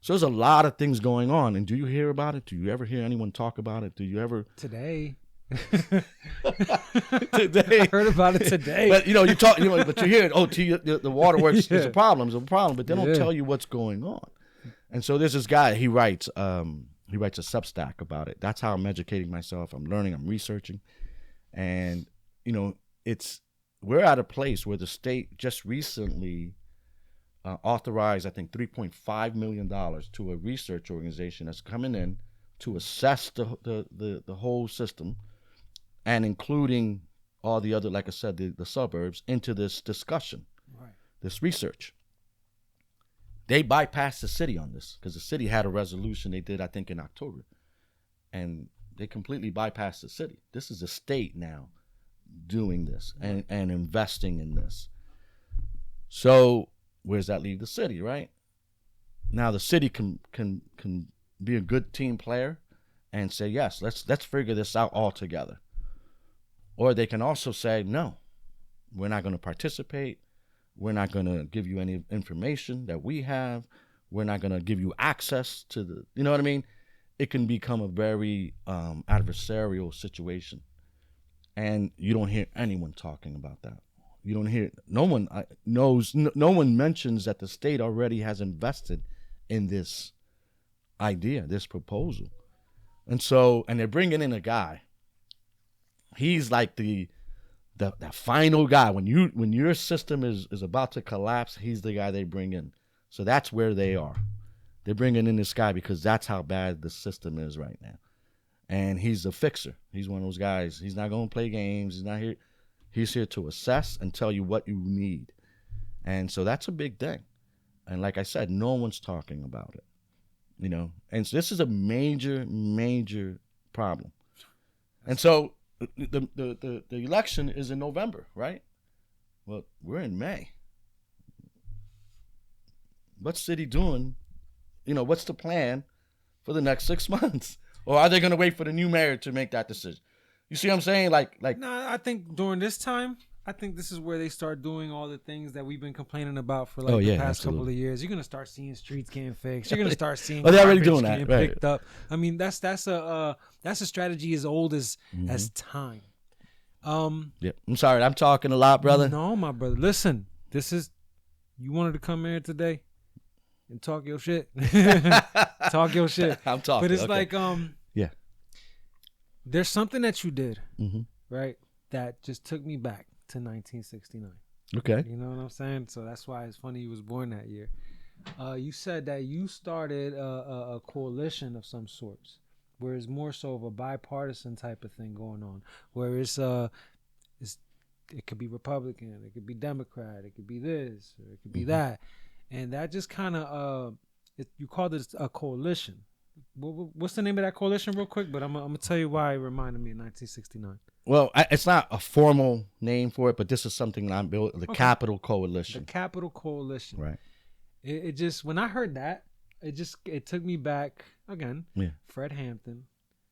So there's a lot of things going on. And do you hear about it? Do you ever hear anyone talk about it? Do you ever? Today. Today. I heard about it today. But you talk, but you hear it. Oh, the waterworks is a problem. It's a problem, but they don't Yeah. tell you what's going on. And so there's this guy. He writes a Substack about it. That's how I'm educating myself. I'm learning. I'm researching, and we're at a place where the state just recently authorized, I think, $3.5 million to a research organization that's coming in to assess the whole system, and including all the other, like I said, the suburbs into this discussion, Right. this research. They bypassed the city on this because the city had a resolution they did, I think, in October, and they completely bypassed the city. This is the state now doing this and investing in this. So where does that leave the city, right? Now the city can be a good team player and say, yes, let's figure this out all together. Or they can also say, no, we're not going to participate. We're not going to give you any information that we have. We're not going to give you access to you know what I mean? It can become a very adversarial situation. And you don't hear anyone talking about that. You don't hear, no one knows, no one mentions that the state already has invested in this idea, this proposal. And they're bringing in a guy. He's like the final guy. When your system is about to collapse, he's the guy they bring in. So that's where they are. They're bringing in this guy because that's how bad the system is right now. And he's a fixer. He's one of those guys. He's not going to play games. He's not here. He's here to assess and tell you what you need. And so that's a big thing. And like I said, no one's talking about it. And so this is a major, major problem. And so the election is in November, right? Well, we're in May. What's city doing? What's the plan for the next 6 months? Or are they going to wait for the new mayor to make that decision? You see what I'm saying? Like. No, I think during this time, I think this is where they start doing all the things that we've been complaining about for the past couple of years. You're gonna start seeing streets getting fixed. You're gonna start seeing they're already doing getting that, right? picked up. I mean, that's a strategy as old as time. Yeah. I'm sorry, I'm talking a lot, brother. No, my brother. Listen, you wanted to come here today and talk your shit. Talk your shit. I'm talking. But it's okay. Yeah. There's something that you did, Mm-hmm. right, that just took me back to 1969. Okay. You know what I'm saying? So that's why it's funny you was born that year. You said that you started a coalition of some sorts, where it's more so of a bipartisan type of thing going on, where it could be Republican, it could be Democrat, it could be this, or it could be that, and that just kind of you called it a coalition. What's the name of that coalition, real quick? But I'm gonna tell you why it reminded me of 1969. Well, it's not a formal name for it, but this is something that I'm building, the Capital Coalition. The Capital Coalition. Right. It just, when I heard that, it took me back again. Yeah. Fred Hampton,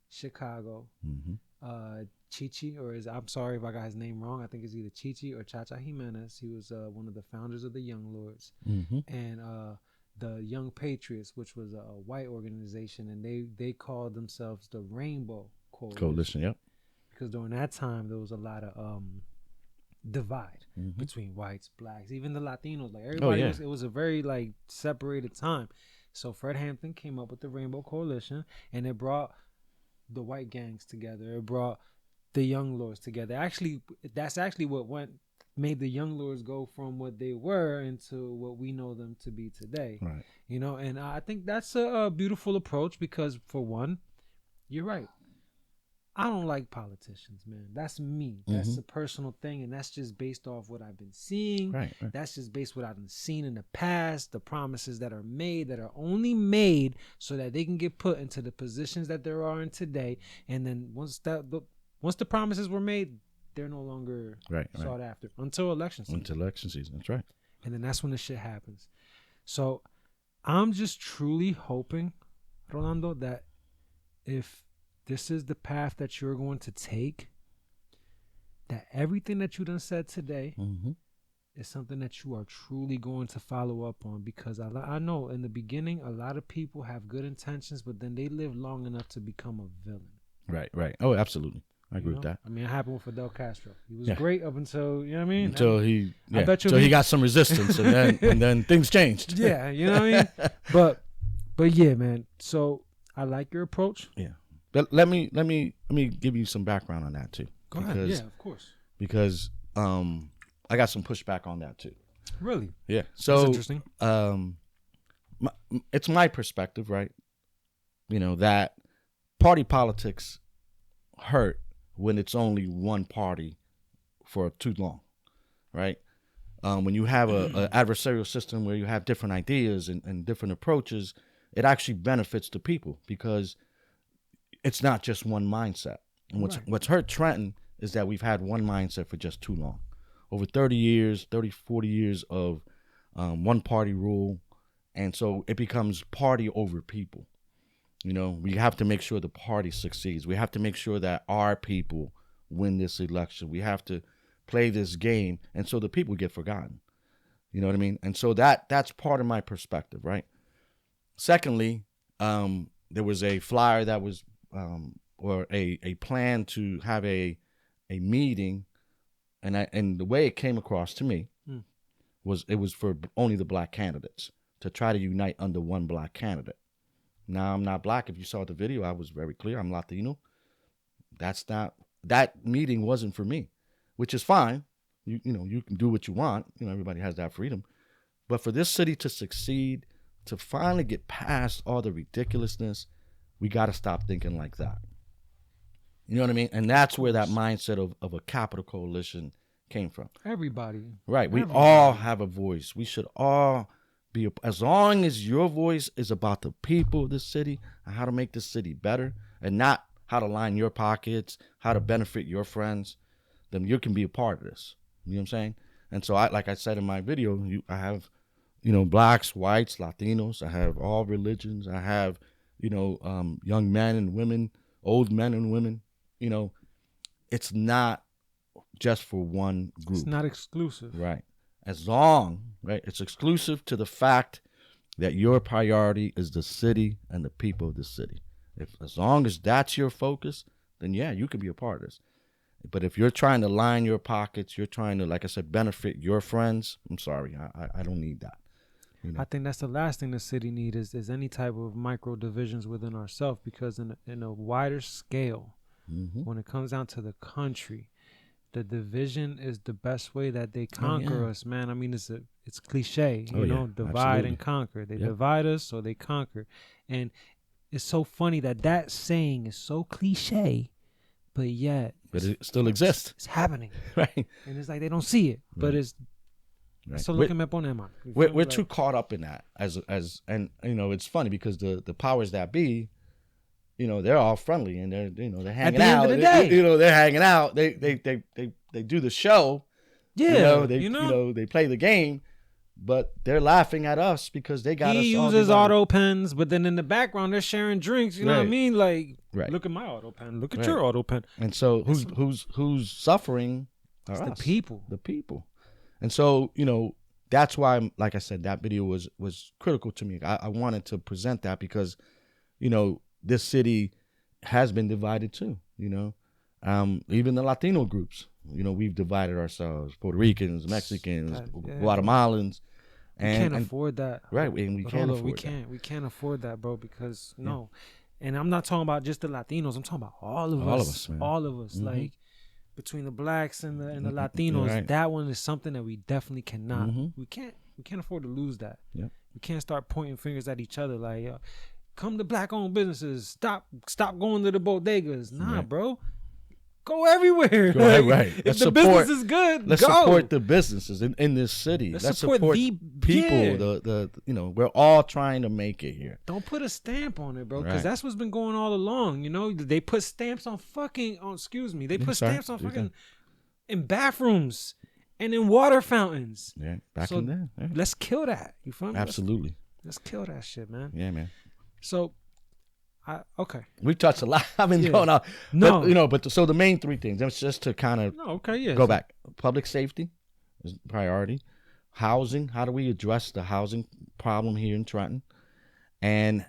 Chicago, Mm-hmm. Chichi, I'm sorry if I got his name wrong. I think it's either Chichi or Chacha Jimenez. He was one of the founders of the Young Lords, and the Young Patriots, which was a white organization, and they called themselves the Rainbow Coalition. Yep. Because during that time there was a lot of divide between whites, blacks, even the Latinos. Like everybody, it was a very separated time. So Fred Hampton came up with the Rainbow Coalition, and it brought the white gangs together. It brought the young lords together. Actually, that's actually what made the young lords go from what they were into what we know them to be today. Right. You know, and I think that's a beautiful approach because, for one, you're right. I don't like politicians, man. That's me. That's a personal thing, and that's just based off what I've been seeing. Right. That's just based what I've been seen in the past, the promises that are made that are only made so that they can get put into the positions that there are in today. And then once the promises were made, they're no longer sought after until election season. Until election season, that's right. And then that's when the shit happens. So I'm just truly hoping, Rolando, that if this is the path that you're going to take, that everything that you done said today is something that you are truly going to follow up on. Because I know in the beginning, a lot of people have good intentions, but then they live long enough to become a villain. Right. Oh, absolutely. I agree with that. I mean, it happened with Fidel Castro. He was great up until, you know what I mean? Until he got some resistance and then things changed. Yeah, you know what I mean? But yeah, man. So I like your approach. Yeah. But let me give you some background on that too. Go ahead. Yeah, of course. Because I got some pushback on that too. Really? Yeah. So that's interesting. It's my perspective, right? You know, that party politics hurt when it's only one party for too long, right? When you have a adversarial system where you have different ideas and different approaches, it actually benefits the people because it's not just one mindset. And what's hurt Trenton is that we've had one mindset for just too long. Over 40 years of one party rule. And so it becomes party over people. You know, we have to make sure the party succeeds. We have to make sure that our people win this election. We have to play this game. And so the people get forgotten. You know what I mean? And so that's part of my perspective, right? Secondly, there was a flyer that was or a plan to have a meeting, and the way it came across to me was for only the black candidates to try to unite under one black candidate. Now, I'm not black. If you saw the video, I was very clear. I'm Latino. That meeting wasn't for me, which is fine. You know, you can do what you want. You know, everybody has that freedom. But for this city to succeed, to finally get past all the ridiculousness, we got to stop thinking like that. You know what I mean? And that's where that mindset of a capital coalition came from. Everybody. Right. We all have a voice. We should all be, as long as your voice is about the people of this city and how to make this city better and not how to line your pockets, how to benefit your friends, then you can be a part of this. You know what I'm saying? And so, like I said in my video, I have, blacks, whites, Latinos. I have all religions. I have, young men and women, old men and women. It's not just for one group. It's not exclusive. Right. It's exclusive to the fact that your priority is the city and the people of the city. As long as that's your focus, then yeah, you can be a part of this. But if you're trying to line your pockets, you're trying to, like I said, benefit your friends, I'm sorry, I don't need that. I think that's the last thing the city needs is any type of micro divisions within ourselves, because in a wider scale, when it comes down to the country, the division is the best way that they conquer us, man. I mean, it's cliche, divide Absolutely. and conquer. They divide us, so they conquer. And it's so funny that saying is so cliche, but yet it still exists. It's happening, right? And it's like they don't see it, but it's so looking up on them. We're too caught up in that and it's funny because the powers that be, they're all friendly and they're hanging out. At the end of the day, they're hanging out. They do the show. Yeah, they play the game, but they're laughing at us because they got us. He uses auto pens, but then in the background they're sharing drinks. You know what I mean? Like, look at my auto pen. Look at your auto pen. And so who's suffering are us, the people. The people. And so that's why, like I said, that video was critical to me. I wanted to present that because this city has been divided too. Even the Latino groups. We've divided ourselves: Puerto Ricans, Mexicans, Guatemalans. We can't afford that. Right, and we But can't hold on, afford that. We can't afford that, bro, because no. And I'm not talking about just the Latinos. I'm talking about all of All us. of us, man. All of us. Mhm. Like between the blacks and the You're Latinos, right. that one is something that we definitely cannot. Mhm. We can't afford to lose that. Yep. We can't start pointing fingers at each other like, come to black-owned businesses. Stop going to the bodegas. Nah, Right. bro. Go everywhere. Right, Like, right. If Let's the support- business is good, Let's go. support the businesses in this city. Let's Let's support the people. yeah. The we're all trying to make it here. Don't put a stamp on it, bro, because Right. that's what's been going all along. You know, they put stamps on excuse me, they Yeah, put sorry. stamps on You fucking in bathrooms and in water fountains. Yeah, back So in there. Yeah. let's kill that. You feel me? Absolutely. Let's kill that shit, man. Yeah, man. So, okay. We touched a lot. I've been Yeah. going out. No. But so the main three things. That's just to kind of No, okay, yeah. go back. Public safety is priority. Housing. How do we address the housing problem here in Trenton? And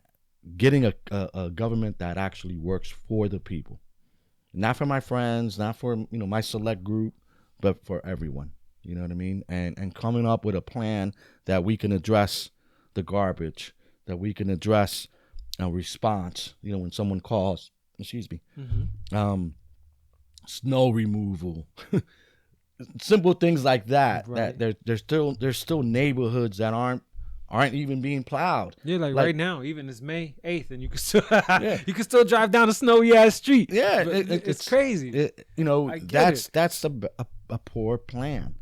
getting a government that actually works for the people, not for my friends, not for my select group, but for everyone. You know what I mean? And coming up with a plan that we can address the garbage, that we can address a response. When someone calls, excuse me, Mm-hmm. Snow removal, simple things like that. Right. That there's still neighborhoods that aren't even being plowed. Yeah, like Like- right now, even it's May 8th, and you can still Yeah. you can still drive down a snowy ass street. Yeah, But it's crazy. I get That's a poor plan.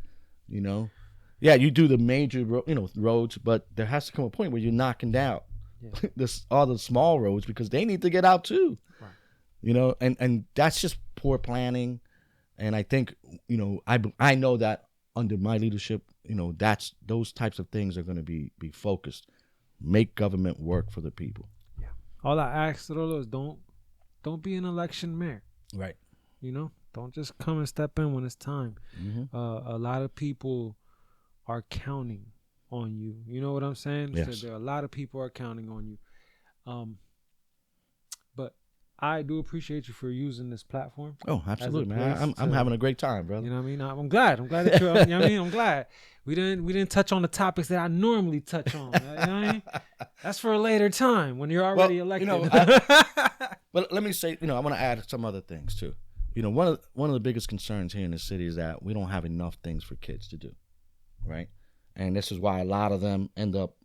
Yeah, you do the major roads, but there has to come a point where you're knocking down Yeah. all the small roads because they need to get out too. Right. And that's just poor planning. And I think I know that under my leadership, that's those types of things are going to be focused. Make government work for the people. Yeah. All I ask, Rolo, is don't be an election mayor. Right. Don't just come and step in when it's time. Mm-hmm. A lot of people are counting on you. You know what I'm saying? Yes. So there are a lot of people are counting on you. But I do appreciate you for using this platform. Oh, absolutely, place man. I'm to- having a great time, brother. You know what I mean? I'm glad. I'm glad that you're. You know what I mean? I'm glad we didn't touch on the topics that I normally touch on. You know what I mean? That's for a later time when you're already elected. But let me say, I want to add some other things too. One of the biggest concerns here in the city is that we don't have enough things for kids to do, right? And this is why a lot of them end up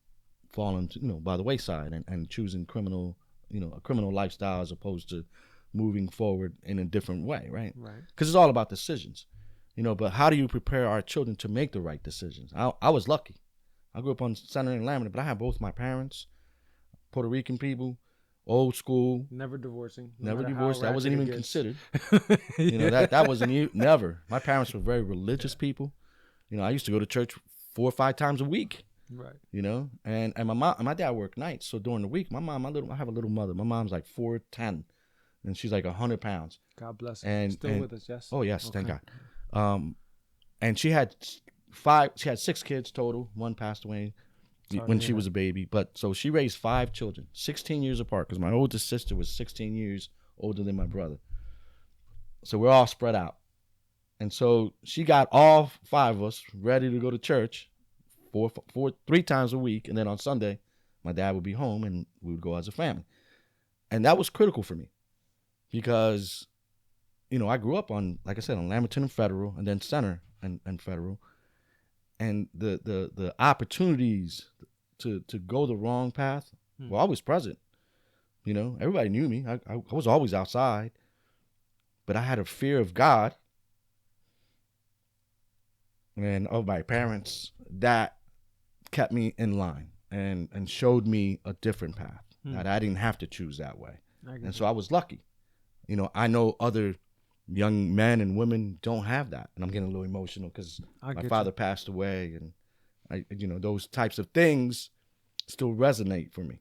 falling, by the wayside and choosing a criminal lifestyle as opposed to moving forward in a different way, right? Right. Because it's all about decisions, but how do you prepare our children to make the right decisions? I was lucky. I grew up on Center and Lamberton, but I had both my parents, Puerto Rican people, old school, Never divorcing. never matter how divorced. That wasn't ratchet even it gets. considered. That wasn't never. My parents were very religious people. I used to go to church 4 or 5 times a week. Right. And my mom and my dad worked nights, so during the week, I have a little mother. My mom's like 4'10", and she's like 100 pounds. God bless her. And Still with us, yes. Oh yes, thank Okay. God. And she had 6 kids total. One passed away Sorry when to she hear was a baby, but so she raised 5 children, 16 years apart, because my oldest sister was 16 years older than my brother. So we're all spread out. And so she got all 5 of us ready to go to church 3 times a week. And then on Sunday, my dad would be home and we would go as a family. And that was critical for me because, I grew up on, like I said, on Lamberton and Federal and then Center and Federal. And the opportunities to go the wrong path were always present. Everybody knew me. I was always outside. But I had a fear of God and of my parents that kept me in line and showed me a different path that I didn't have to choose that way. And so I was lucky. I know other young men and women don't have that. And I'm getting a little emotional because my father passed away, and those types of things still resonate for me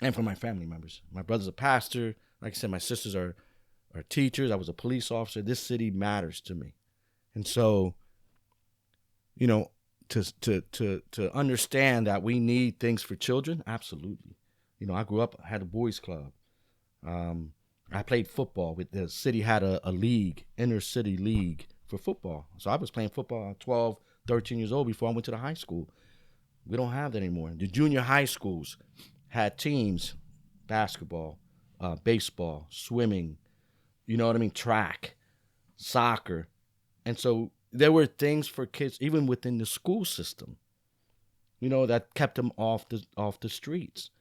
and for my family members. My brother's a pastor. Like I said, my sisters are teachers. I was a police officer. This city matters to me. And so, to understand that we need things for children, absolutely. I grew up, I had a boys club. I played football. The city had a league, inner city league for football. So I was playing football at 12, 13 years old before I went to the high school. We don't have that anymore. The junior high schools had teams, basketball, baseball, swimming, you know what I mean, track, soccer. And so there were things for kids, even within the school system, you know, that kept them off the streets.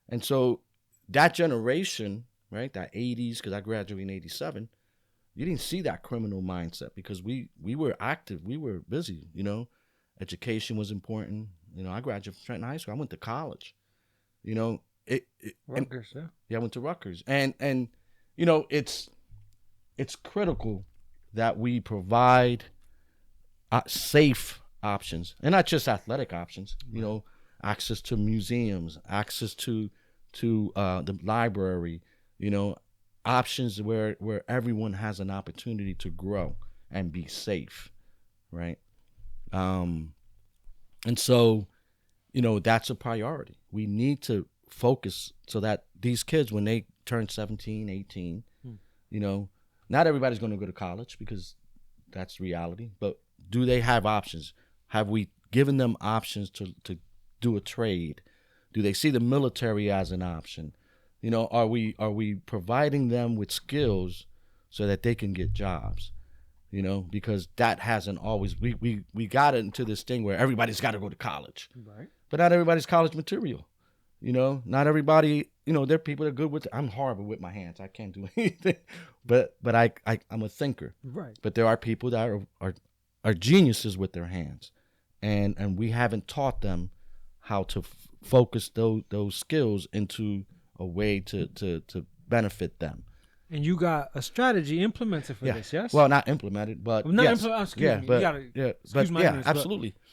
And so that generation, right, that 80s, because I graduated in 87, you didn't see that criminal mindset because we were active. We were busy, you know. Education was important. You know, I graduated from Trenton High School. I went to college. You know, Rutgers, yeah, I went to Rutgers. And you know, it's critical that we provide safe options, and not just athletic options, you know, access to museums, access to the library, you know, options where everyone has an opportunity to grow and be safe, right? And so, you know, that's a priority. We need to focus so that these kids, when they turn 17, 18, you know, not everybody's going to go to college because that's reality, but do they have options? Have we given them options to do a trade? Do they see the military as an option? You know, are we providing them with skills so that they can get jobs? You know, because that hasn't always, we got into this thing where everybody's got to go to college, right? But not everybody's college material. You know, not everybody, you know, there are people that are good with, I'm horrible with my hands. I can't do anything, but I'm a thinker. Right. But there are people that are geniuses with their hands, and we haven't taught them how to focus those skills into a way to benefit them. And you got a strategy implemented for this, yes? Well, not implemented, but absolutely.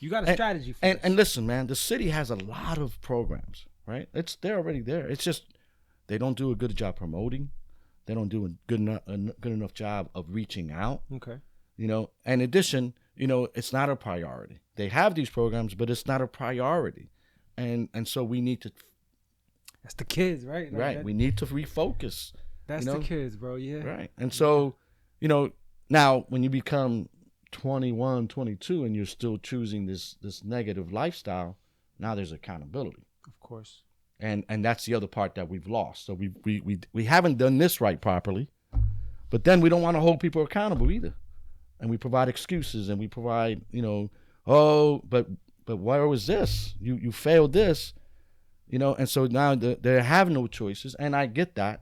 You got a strategy for this. And listen, man, the city has a lot of programs, right? They're already there. It's just they don't do a good job promoting. They don't do a good enough job of reaching out. Okay. You know, in addition, you know, it's not a priority. They have these programs, but it's not a priority, and so we need to. That's the kids, right? Like right. We need to refocus. That's the kids, bro. Yeah. Right. And so, you know, now when you become 21, 22 and you're still choosing this negative lifestyle, now there's accountability. Of course. And that's the other part that we've lost. So we haven't done this right properly, but then we don't want to hold people accountable either. And we provide excuses and we provide, you know, oh, but why was this? You failed this, you know, and so now they have no choices. And I get that.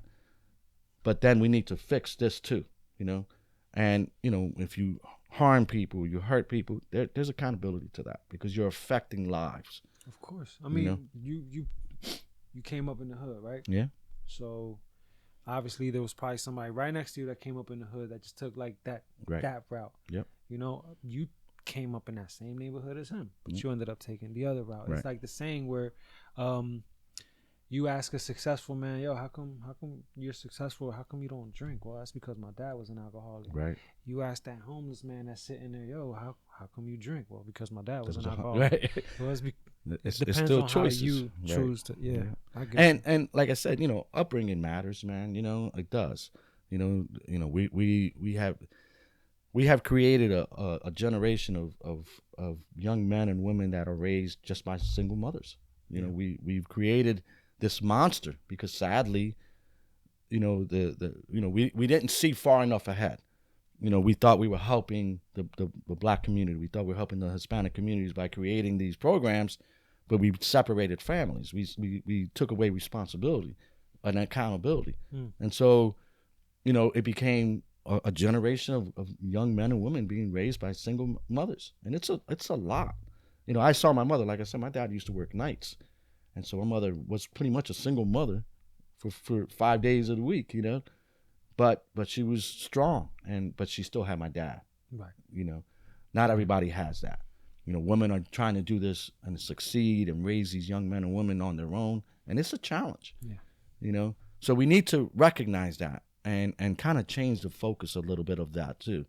But then we need to fix this too, you know, and you know, if you harm people, you hurt people, there's accountability to that because you're affecting lives. Of course, I mean, you came up in the hood, right? Yeah. So obviously there was probably somebody right next to you that came up in the hood that just took like that route. Yep. You know, you came up in that same neighborhood as him, but you ended up taking the other route. It's like the saying where, you ask a successful man, yo, how come you're successful? How come you don't drink? Well, that's because my dad was an alcoholic. Right. You ask that homeless man that's sitting there, yo, how come you drink? Well, because my dad was an alcoholic. Right. Well, it it's depends still on choices. how you choose to. Yeah. I get and like I said, you know, upbringing matters, man. You know, it does. You know, we have created a generation of young men and women that are raised just by single mothers. You know, we've created this monster because sadly, you know, we didn't see far enough ahead. You know, we thought we were helping the black community. We thought we were helping the Hispanic communities by creating these programs, but we separated families. We took away responsibility and accountability. And so, you know, it became a generation of young men and women being raised by single mothers. And it's a lot. You know, I saw my mother, like I said, my dad used to work nights. And so my mother was pretty much a single mother for 5 days of the week, you know. But she was strong, but she still had my dad. Right. You know, not everybody has that. You know, women are trying to do this and succeed and raise these young men and women on their own, and it's a challenge. Yeah. You know, so we need to recognize that and kind of change the focus a little bit of that too,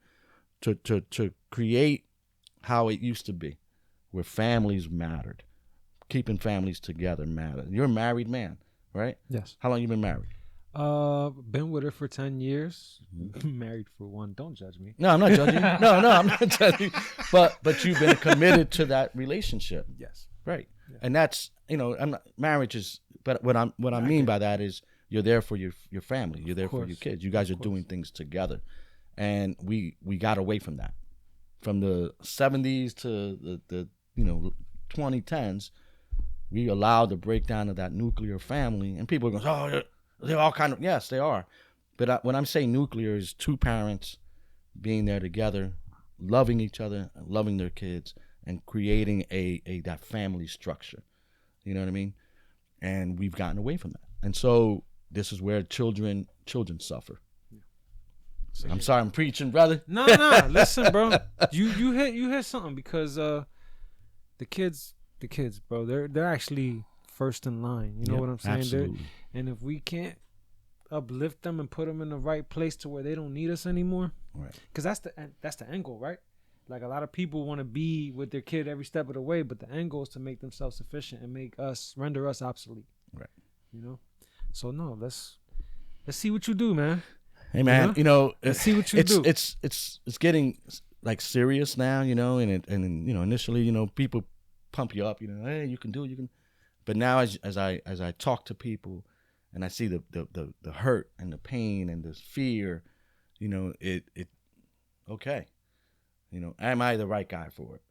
to create how it used to be, where families mattered. Keeping families together matter. You're a married man, right? Yes. How long you been married? Been with her for 10 years. Married for 1. Don't judge me. No, I'm not judging. No, I'm not judging. But you've been committed to that relationship. Yes. Right. And that's, marriage is, but what I mean by that is you're there for your family. You're there for your kids. You guys are doing things together. And we got away from that. From the 70s to the 2010s, we allowed the breakdown of that nuclear family. And people go, oh, they're all kind of, yes, they are. But when I'm saying nuclear is two parents being there together, loving each other, loving their kids, and creating that family structure. You know what I mean? And we've gotten away from that. And so this is where children suffer. So I'm sorry I'm preaching, brother. No, listen, bro. You hit something, because the kids, bro, they're actually first in line. You know what I'm saying? Absolutely. And if we can't uplift them and put them in the right place to where they don't need us anymore, right? Because that's the end goal, right? Like, a lot of people want to be with their kid every step of the way, but the end goal is to make them self-sufficient and render us obsolete. Right. So no, let's see what you do, man. Hey, man, let's see what you do. It's getting like serious now, and initially, people pump you up, hey, you can do it, you can. But now as I talk to people and I see the hurt and the pain and the fear, it okay. Am I the right guy for it?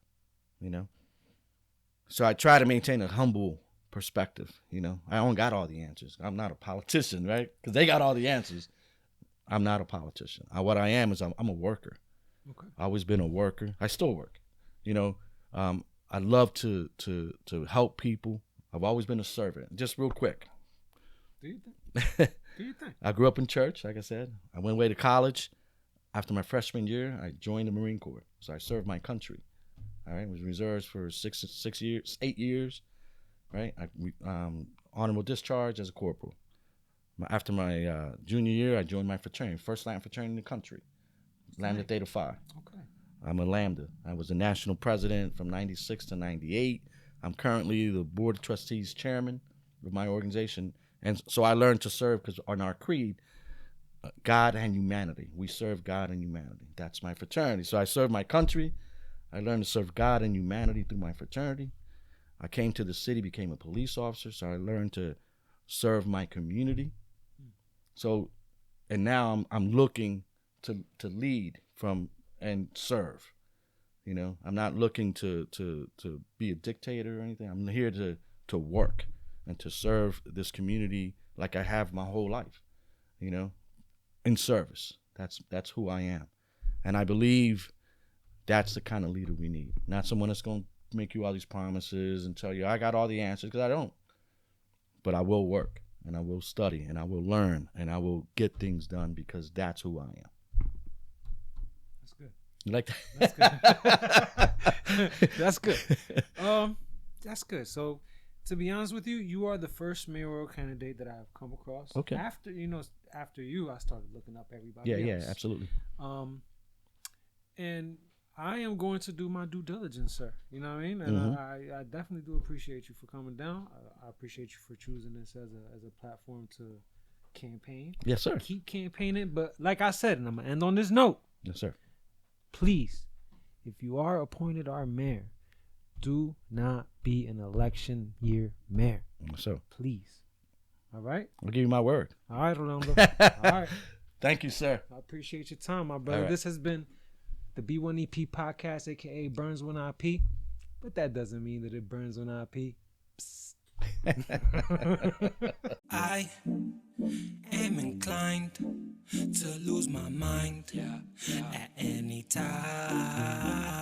So I try to maintain a humble perspective. I don't got all the answers. I'm not a politician, right? Because they got all the answers. I'm not a politician. What I am is I'm a worker. Okay. I've always been a worker. I still work. I love to help people. I've always been a servant. Just real quick. Do you think? I grew up in church, like I said. I went away to college. After my freshman year, I joined the Marine Corps. So I served my country. All right, was reserves for 8 years. Right, honorable discharge as a corporal. After my junior year, I joined my fraternity, first Lambda fraternity in the country, Lambda Theta Phi. Okay. I'm a Lambda. I was the national president from 96 to 98. I'm currently the board of trustees chairman of my organization. And so I learned to serve because on our creed, God and humanity. We serve God and humanity. That's my fraternity. So I served my country. I learned to serve God and humanity through my fraternity. I came to the city, became a police officer, so I learned to serve my community. So, and now I'm looking to lead from and serve. I'm not looking to be a dictator or anything. I'm here to work and to serve this community like I have my whole life. In service. That's who I am, and I believe that's the kind of leader we need. Not someone that's going to make you all these promises and tell you I got all the answers, because I don't. But I will work, and I will study, and I will learn, and I will get things done, because that's who I am. That's good. You like that? That's good. That's good. That's good. So, to be honest with you, you are the first mayoral candidate that I've come across. Okay. After you, I started looking up everybody else. Yeah, absolutely. And I am going to do my due diligence, sir. You know what I mean? And I definitely do appreciate you for coming down. I appreciate you for choosing this as a platform to campaign. Yes, sir. Keep campaigning. But like I said, and I'm going to end on this note. Yes, sir. Please, if you are appointed our mayor, do not be an election year mayor. Yes, sir. Please. All right? I'll give you my word. All right, Rolando. All right. Thank you, sir. I appreciate your time, my brother. Right. This has been the B1EP podcast, a.k.a. Burnz 1IP. But that doesn't mean that it burns 1IP. I am inclined to lose my mind at any time.